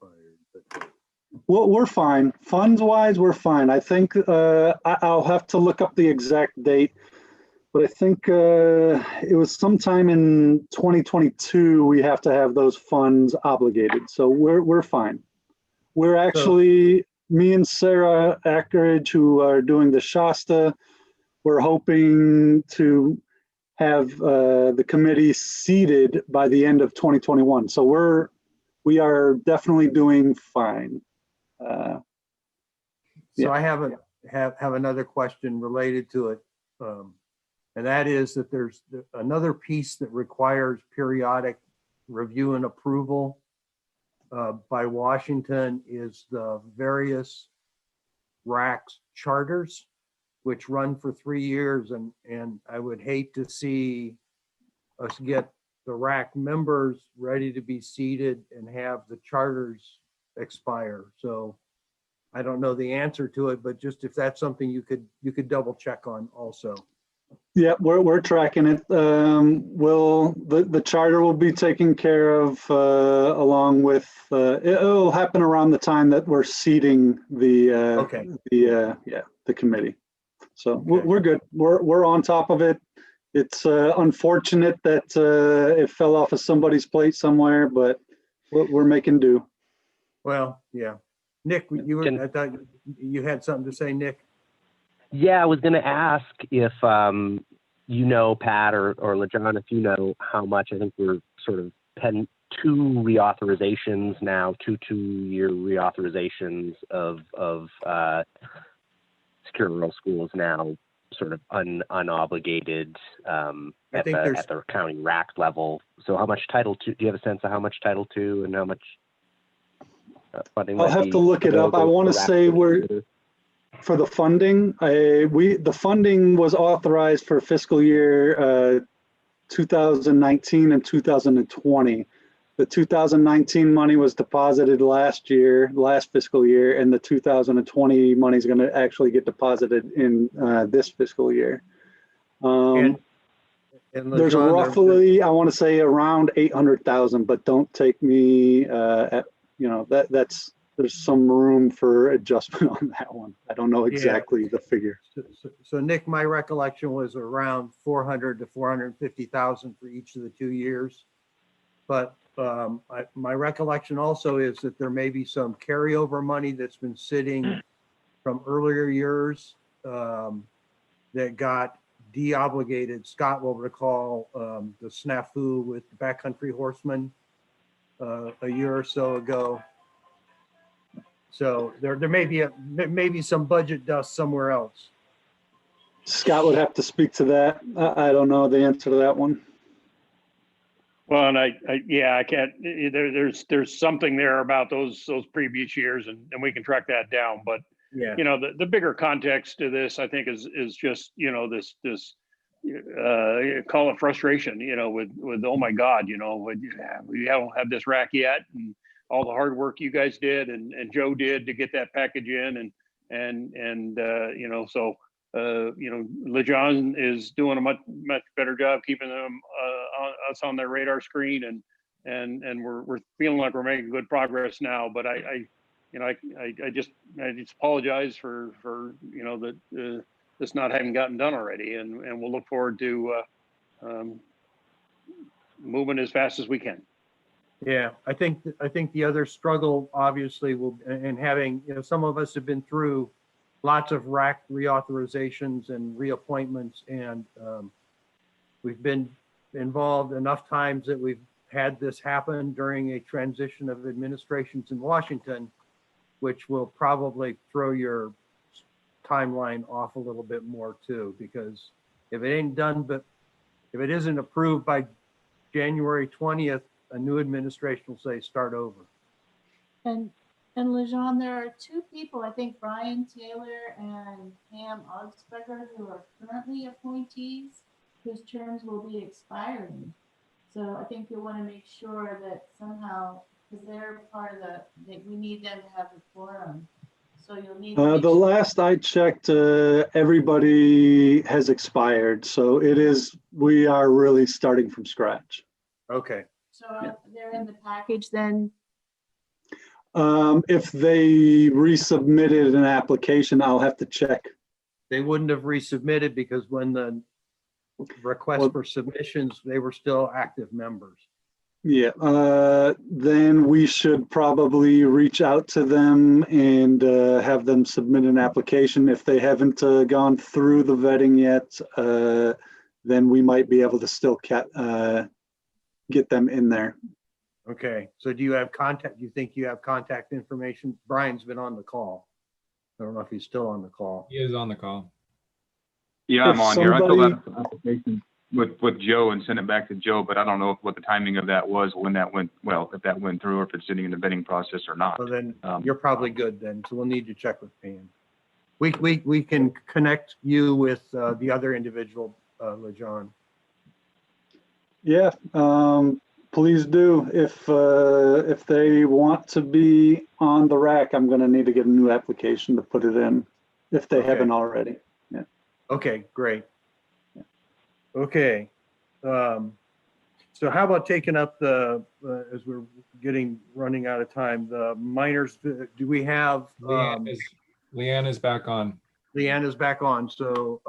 Well, we're fine. Funds wise, we're fine. I think I'll have to look up the exact date, but I think it was sometime in 2022 we have to have those funds obligated. So we're fine. We're actually, me and Sarah Ackridge, who are doing the Shasta, we're hoping to have the committee seated by the end of 2021. So we are definitely doing fine. So I have another question related to it, and that is that there's another piece that requires periodic review and approval by Washington is the various RACs charters, which run for 3 years, and I would hate to see us get the RAC members ready to be seated and have the charters expire. So I don't know the answer to it, but just if that's something you could double check on also. Yeah, we're tracking it. The charter will be taken care of along with, it'll happen around the time that we're seating the committee. So we're good. We're on top of it. It's unfortunate that it fell off of somebody's plate somewhere, but we're making do. Well, yeah. Nick, I thought you had something to say, Nick. Yeah, I was going to ask if you know, Pat or LeJohn, if you know how much. I think we're sort of pen 2 reauthorizations now, 2-year reauthorizations of secure rural schools now, sort of unobligated at the county RAC level. So how much Title II? Do you have a sense of how much Title II and how much funding? I'll have to look it up. I want to say for the funding, the funding was authorized for fiscal year 2019 and 2020. The 2019 money was deposited last fiscal year, and the 2020 money is going to actually get deposited in this fiscal year. And there's roughly, I want to say around 800,000, but don't take me at, there's some room for adjustment on that one. I don't know exactly the figure. So Nick, my recollection was around 400 to 450,000 for each of the 2 years. But my recollection also is that there may be some carryover money that's been sitting from earlier years that got de-obligated. Scott will recall the snafu with the backcountry horsemen a year or so ago. So there may be some budget dust somewhere else. Scott would have to speak to that. I don't know the answer to that one. Well, and I can't. There's something there about those previous years, and we can track that down. But yeah, the bigger context to this, I think, is just this call it frustration. With oh my God, we haven't had this rack yet, and all the hard work you guys did and Joe did to get that package in, and so LeJohn is doing a much better job keeping them us on their radar screen, and we're feeling like we're making good progress now. But I just apologize for this not having gotten done already, and we'll look forward to moving as fast as we can. Yeah, I think the other struggle obviously will, and having, some of us have been through lots of RAC reauthorizations and reappointments, and we've been involved enough times that we've had this happen during a transition of administrations in Washington, which will probably throw your timeline off a little bit more too, because if it ain't done, but if it isn't approved by January 20th, a new administration will say start over. And LeJean, there are 2 people, I think Brian Taylor and Pam Augsburger, who are currently appointees, whose terms will be expiring. So I think you'll want to make sure that somehow, because they're part of we need them to have the quorum. So you'll need to the last I checked, everybody has expired. So we are really starting from scratch. Okay. So they're in the package then? If they resubmitted an application, I'll have to check. They wouldn't have resubmitted because when the request for submissions, they were still active members. Yeah, then we should probably reach out to them and have them submit an application. If they haven't gone through the vetting yet, then we might be able to still get them in there. Okay, so do you have contact? Do you think you have contact information? Brian's been on the call. I don't know if he's still on the call. He is on the call. Yeah, I'm on here. I filled out an application with Joe and sent it back to Joe, but I don't know what the timing of that was, when that went, if that went through, or if it's sitting in the vetting process or not. So then you're probably good then. So we'll need to check with Pam. We can connect you with the other individual, LeJohn. Yeah, please do. If they want to be on the rack, I'm going to need to get a new application to put it in if they haven't already. Yeah. Okay, great. Okay. So how about taking up the, as we're running out of time, the miners, do we have? Leanne is back on. Leanne is back on. So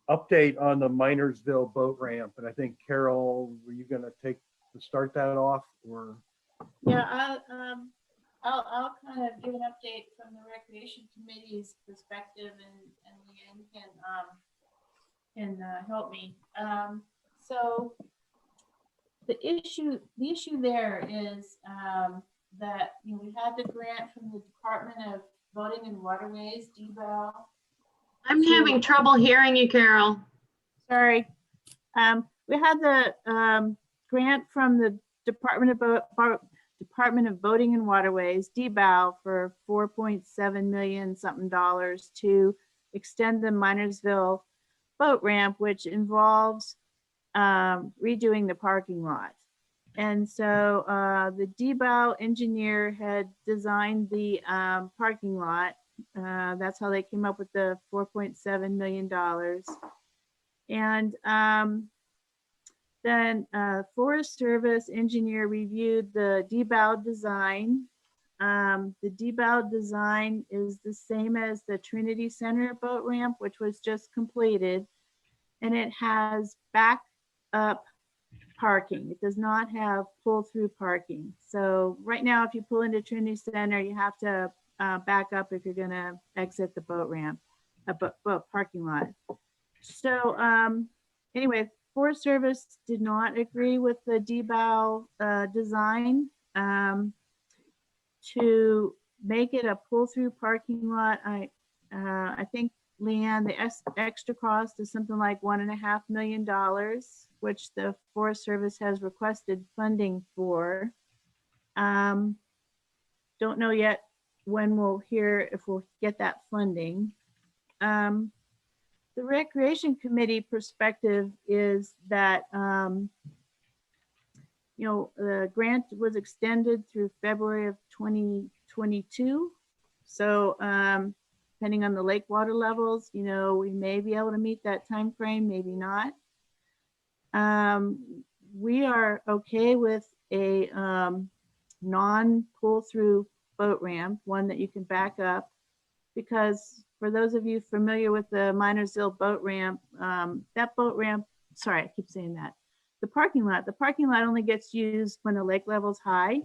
update on the Minersville boat ramp. And I think Carol, were you going to start that off or? Yeah, I'll kind of give an update from the Recreation Committee's perspective, and Leanne can help me. So the issue there is that we had the grant from the Department of Voting and Waterways, DBEL. I'm having trouble hearing you, Carol. Sorry. We had the grant from the Department of Voting and Waterways, DBEL, for $4.7 million something to extend the Minersville boat ramp, which involves redoing the parking lot. And so the DBEL engineer had designed the parking lot. That's how they came up with the $4.7 million. And then Forest Service engineer reviewed the DBEL design. The DBEL design is the same as the Trinity Center boat ramp, which was just completed. And it has back up parking. It does not have pull through parking. So right now, if you pull into Trinity Center, you have to back up if you're gonna exit the boat ramp, boat parking lot. So anyway, Forest Service did not agree with the DBEL design to make it a pull through parking lot. I think, Leanne, the extra cost is something like $1.5 million, which the Forest Service has requested funding for. Don't know yet when we'll hear if we'll get that funding. The Recreation Committee perspective is that the grant was extended through February of 2022. So depending on the lake water levels, we may be able to meet that time frame, maybe not. We are okay with a non-pull through boat ramp, one that you can back up, because for those of you familiar with the Minersville boat ramp, that boat ramp, sorry, I keep saying that. The parking lot only gets used when the lake level's high.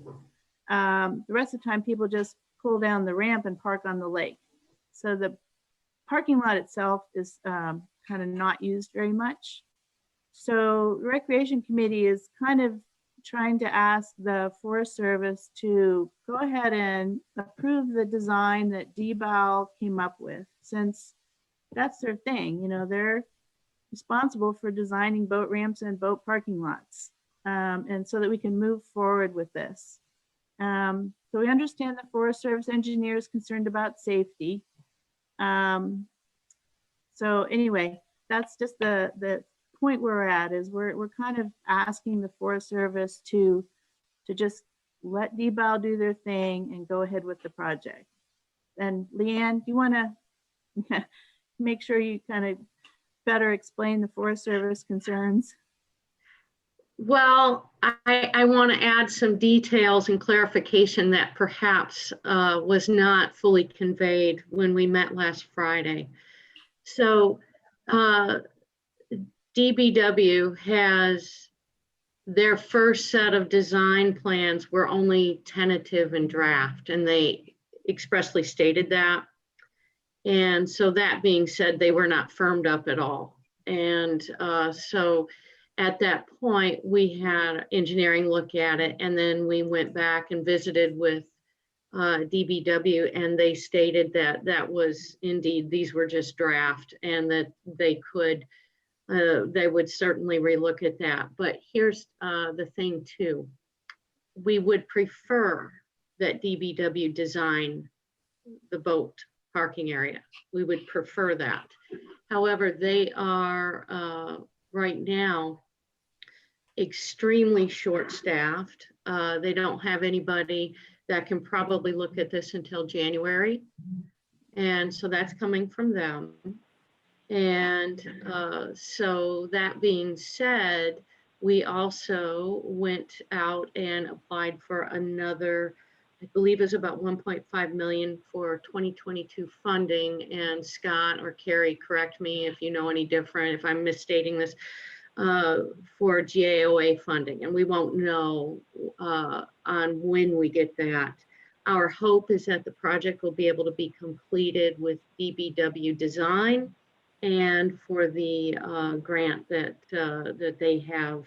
The rest of the time, people just pull down the ramp and park on the lake. So the parking lot itself is kind of not used very much. So the Recreation Committee is kind of trying to ask the Forest Service to go ahead and approve the design that DBEL came up with, since that's their thing. They're responsible for designing boat ramps and boat parking lots, and so that we can move forward with this. So we understand the Forest Service engineer is concerned about safety. So anyway, that's just the point where we're at, is we're kind of asking the Forest Service to just let DBEL do their thing and go ahead with the project. And Leanne, do you want to make sure you kind of better explain the Forest Service concerns? Well, I want to add some details and clarification that perhaps was not fully conveyed when we met last Friday. So DBW has their first set of design plans were only tentative and draft, and they expressly stated that. And so that being said, they were not firmed up at all. And so at that point, we had engineering look at it, and then we went back and visited with DBW, and they stated that that was indeed, these were just draft, and that they would certainly relook at that. But here's the thing too. We would prefer that DBW design the boat parking area. We would prefer that. However, they are right now extremely short-staffed. They don't have anybody that can probably look at this until January. And so that's coming from them. And so that being said, we also went out and applied for another, I believe it's about 1.5 million for 2022 funding. And Scott or Carrie, correct me if you know any different, if I'm misstating this, for GAOA funding. And we won't know on when we get that. Our hope is that the project will be able to be completed with DBW design and for the grant that that they have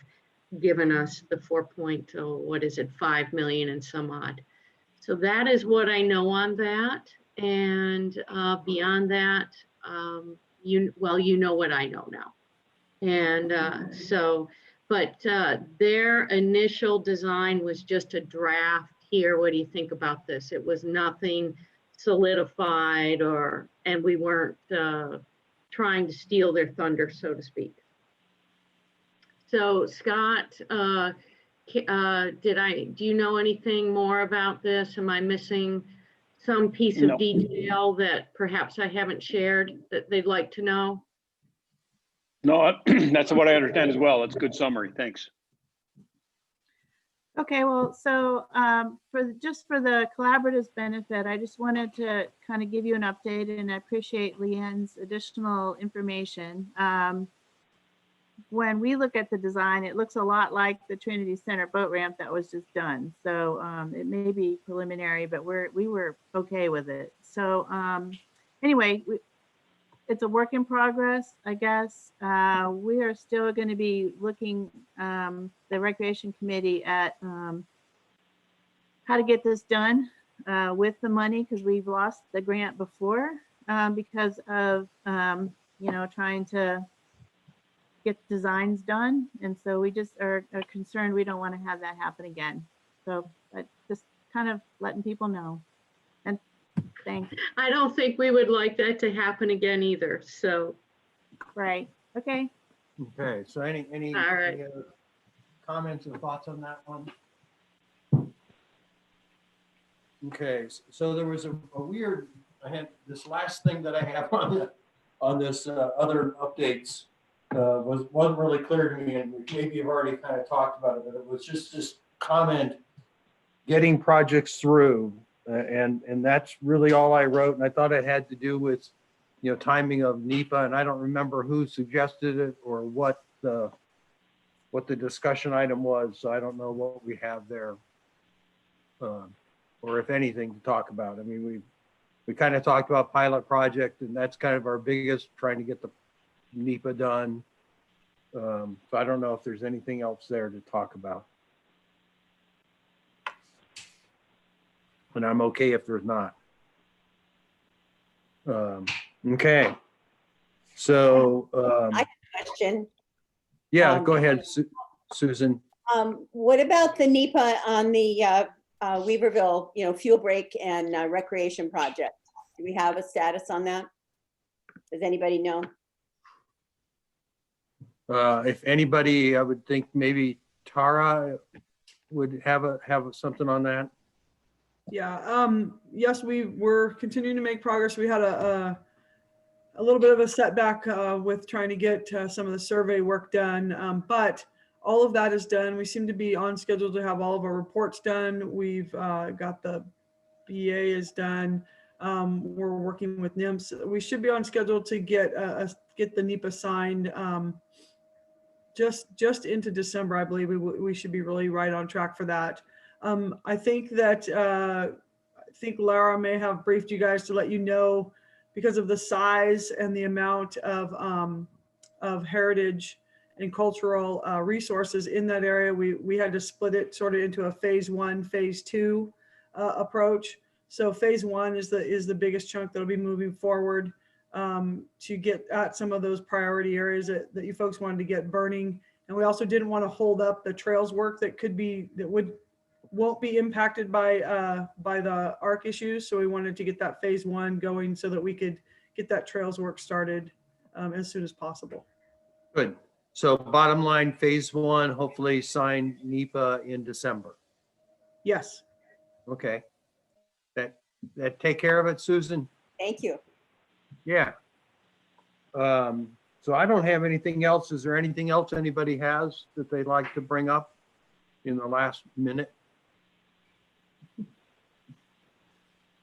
given us, the 5 million and some odd. So that is what I know on that. And beyond that, you know what I know now. And but their initial design was just a draft. Here, what do you think about this? It was nothing solidified, and we weren't trying to steal their thunder, so to speak. So Scott, do you know anything more about this? Am I missing some piece of detail that perhaps I haven't shared that they'd like to know? No, that's what I understand as well. It's a good summary. Thanks. Okay, well, so for the collaborative's benefit, I just wanted to kind of give you an update, and I appreciate Leanne's additional information. When we look at the design, it looks a lot like the Trinity Center boat ramp that was just done. So it may be preliminary, but we were okay with it. So anyway, it's a work in progress, I guess. We are still going to be looking, the Recreation Committee, at how to get this done with the money, because we've lost the grant before because of, trying to get designs done. And so we just are concerned we don't want to have that happen again. So just kind of letting people know. And thanks. I don't think we would like that to happen again either. So. Right. Okay. Okay. So any All right. any other comments or thoughts on that one? Okay. So there was a weird, I had this last thing that I have on this other updates wasn't really clear to me, and maybe you've already kind of talked about it, but it was just this comment, getting projects through. And that's really all I wrote. And I thought it had to do with, timing of NEPA. And I don't remember who suggested it or what the discussion item was. So I don't know what we have there, or if anything to talk about. I mean, we kind of talked about pilot project, and that's kind of our biggest, trying to get the NEPA done. So I don't know if there's anything else there to talk about. And I'm okay if there's not. Okay. So. I have a question. Yeah, go ahead, Susan. What about the NEPA on the Weaverville, fuel break and recreation project? Do we have a status on that? Does anybody know? If anybody, I would think maybe Tara would have something on that. Yeah, yes, we were continuing to make progress. We had a little bit of a setback with trying to get some of the survey work done, but all of that is done. We seem to be on schedule to have all of our reports done. We've got the BA is done. We're working with NIMS. We should be on schedule to get the NEPA signed just into December. I believe we should be really right on track for that. I think Lara may have briefed you guys to let you know, because of the size and the amount of heritage and cultural resources in that area, we had to split it sort of into a phase 1, phase 2 approach. So phase 1 is the biggest chunk that'll be moving forward to get at some of those priority areas that you folks wanted to get burning. And we also didn't want to hold up the trails work that won't be impacted by the ARC issues. So we wanted to get that phase 1 going so that we could get that trails work started as soon as possible. Good. So bottom line, phase 1, hopefully sign NEPA in December. Yes. Okay. That take care of it, Susan? Thank you. Yeah. So I don't have anything else. Is there anything else anybody has that they'd like to bring up in the last minute?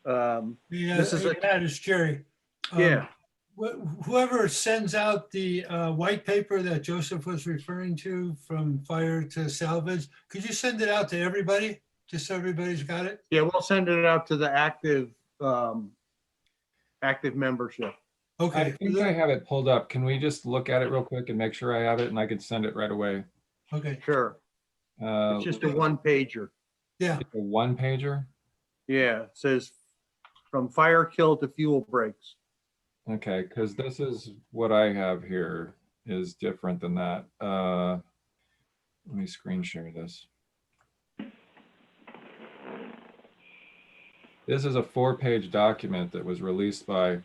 This is That is Jerry. Yeah. Whoever sends out the white paper that Joseph was referring to from fire to salvage, could you send it out to everybody? Just so everybody's got it? Yeah, we'll send it out to the active membership. Okay. I think I have it pulled up. Can we just look at it real quick and make sure I have it and I can send it right away? Okay. Sure. It's just a one pager. Yeah. It's a one pager? Yeah, it says from fire kill to fuel breaks. Okay, because this is what I have here is different than that. Let me screen share this. This is a 4-page document that was released by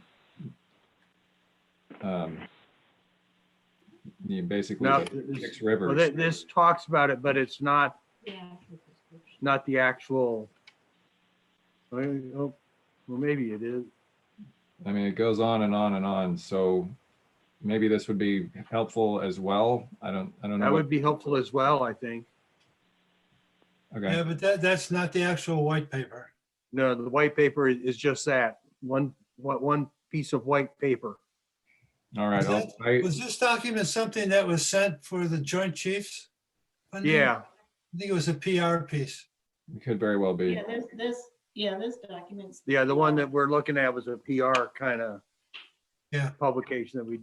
basically No, the Six well, Rivers. this talks about it, but it's not the actual. Well, maybe it is. I mean, it goes on and on and on. So maybe this would be helpful as well. I don't know. That would be helpful as well, I think. Okay. Yeah, but that's not the actual white paper. No, the white paper is just that one piece of white paper. All right. Was this document something that was sent for the Joint Chiefs? Yeah. I think it was a PR piece. It could very well be. Yeah, this document's. Yeah, the one that we're looking at was a PR kind of publication that we.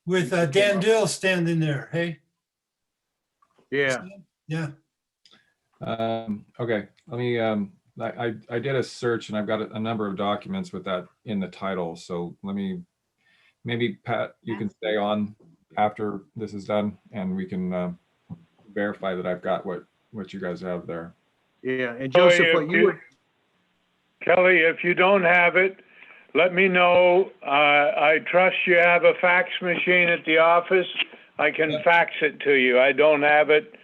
With Dan Dill standing there, hey? Yeah. Yeah. Okay, let me, I did a search and I've got a number of documents with that in the title. So let me, maybe Pat, you can stay on after this is done and we can verify that I've got what you guys have there. Yeah, and Joseph, what you would. Kelly, if you don't have it, let me know. I trust you have a fax machine at the office. I can fax it to you. I don't have it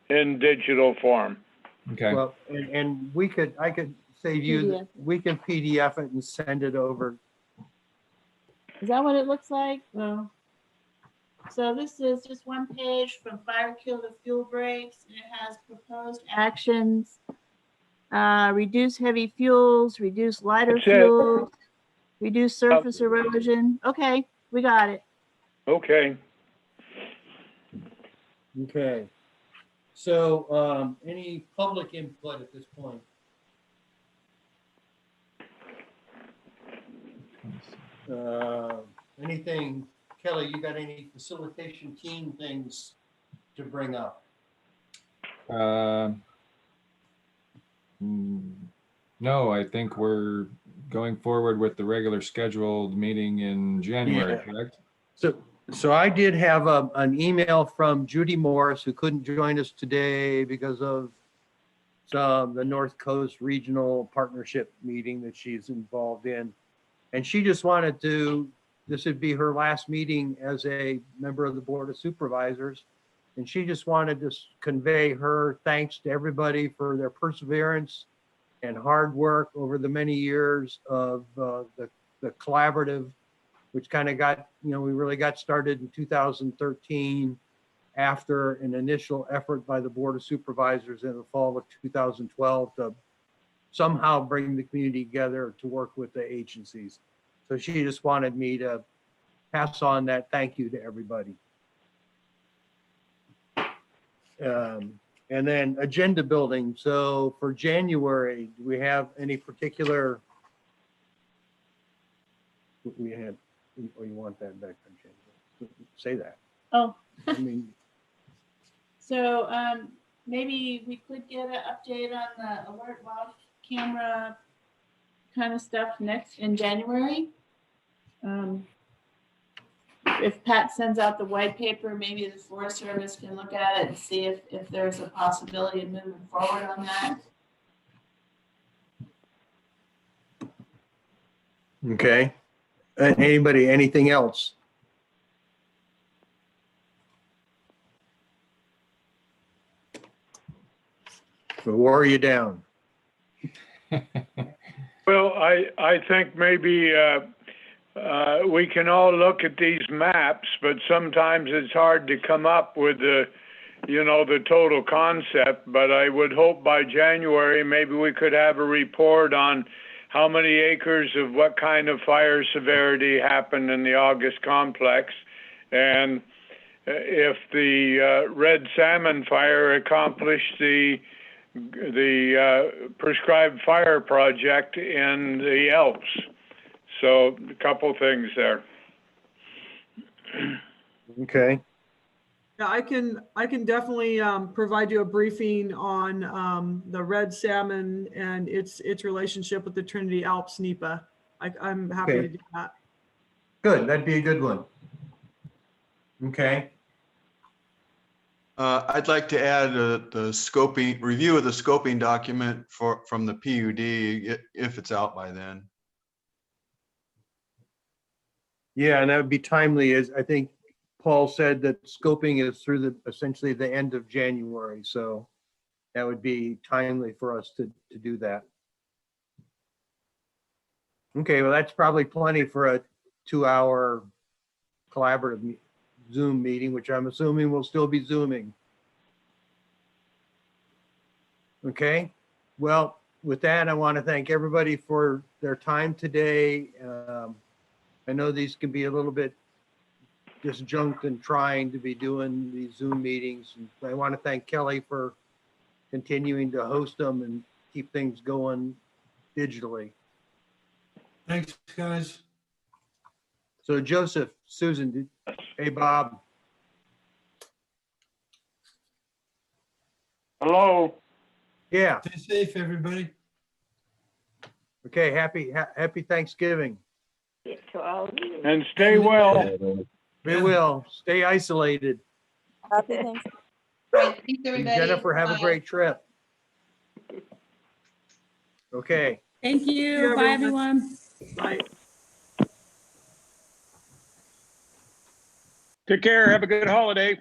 in digital form. Okay. Well, and I could save you, PDF. we can PDF it and send it over. Is that what it looks like? No. So this is just one page from fire kill to fuel breaks. And it has proposed actions. Reduce heavy fuels, reduce lighter fuels, reduce surface erosion. Okay, we got it. Okay. Okay. So any public input at this point? Anything, Kelly, you got any facilitation team things to bring up? No, I think we're going forward with the regular scheduled meeting in January, correct? So I did have an email from Judy Morris, who couldn't join us today because of the North Coast Regional Partnership meeting that she's involved in. And she just wanted this would be her last meeting as a member of the Board of Supervisors. And she just wanted to convey her thanks to everybody for their perseverance and hard work over the many years of the collaborative, which kind of got, we really got started in 2013 after an initial effort by the Board of Supervisors in the fall of 2012 to somehow bring the community together to work with the agencies. So she just wanted me to pass on that thank you to everybody. And then agenda building. So for January, do we have any particular? We had, or you want that back on January? Say that. Oh. I mean. So maybe we could get an update on the alert watch camera kind of stuff next in January. If Pat sends out the white paper, maybe the Forest Service can look at it and see if there's a possibility of moving forward on that. Okay. Anybody, anything else? We'll wore you down. Well, I think maybe we can all look at these maps, but sometimes it's hard to come up with the total concept. But I would hope by January, maybe we could have a report on how many acres of what kind of fire severity happened in the August complex, and if the red salmon fire accomplished the prescribed fire project in the Alps. So a couple things there. Okay. Yeah, I can definitely provide you a briefing on the red salmon and its relationship with the Trinity Alps NEPA. I'm happy Okay. to do that. Good, that'd be a good one. Okay. I'd like to add the scoping, review of the scoping document from the PUD, if it's out by then. Yeah, and that would be timely, as I think Paul said that scoping is through essentially the end of January. So that would be timely for us to do that. Okay, well, that's probably plenty for a 2-hour collaborative Zoom meeting, which I'm assuming will still be Zooming. Okay, well, with that, I want to thank everybody for their time today. I know these can be a little bit disjunct and trying to be doing these Zoom meetings. And I want to thank Kelly for continuing to host them and keep things going digitally. Thanks, guys. So Joseph, Susan, hey, Bob. Hello. Yeah. Stay safe, everybody. Okay. Happy Thanksgiving. And stay well. We will. Stay isolated. Happy Thanksgiving. Right, thanks everybody. Jennifer, have a great trip. Okay. Thank you. Bye, everyone. Bye. Take care. Have a good holiday.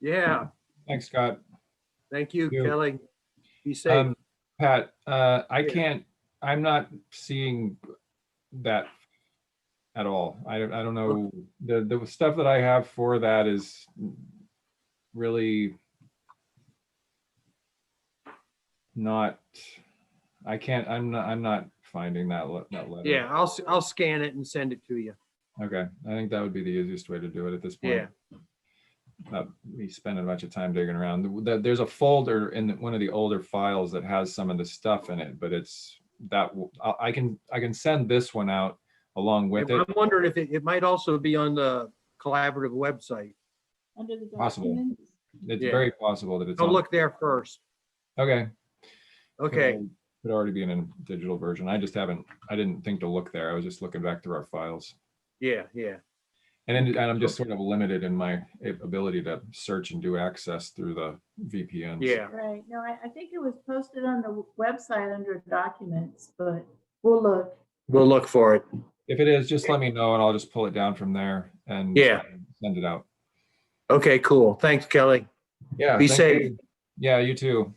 Yeah. Thanks, Scott. Thank you, Kelly. Be safe. Pat, I'm not seeing that at all. I don't know. The stuff that I have for that is really not, I'm not finding that letter. Yeah, I'll scan it and send it to you. Okay. I think that would be the easiest way to do it at this point. Yeah. Not me spending a bunch of time digging around. There's a folder in one of the older files that has some of the stuff in it, but it's that I can send this one out along with it. I'm wondering if it might also be on the collaborative website. Under the Possible. documents? It's Yeah. very possible that it's I'll on. look there first. Okay. Okay. Could already be in a digital version. I didn't think to look there. I was just looking back through our files. Yeah, yeah. And I'm just sort of limited in my ability to search and do access through the VPNs. Yeah. Right. No, I think it was posted on the website under documents, but we'll look. We'll look for it. If it is, just let me know and I'll just pull it down from there and send it out. Okay, cool. Thanks, Kelly. Yeah. Be thank safe. you. Yeah, you too.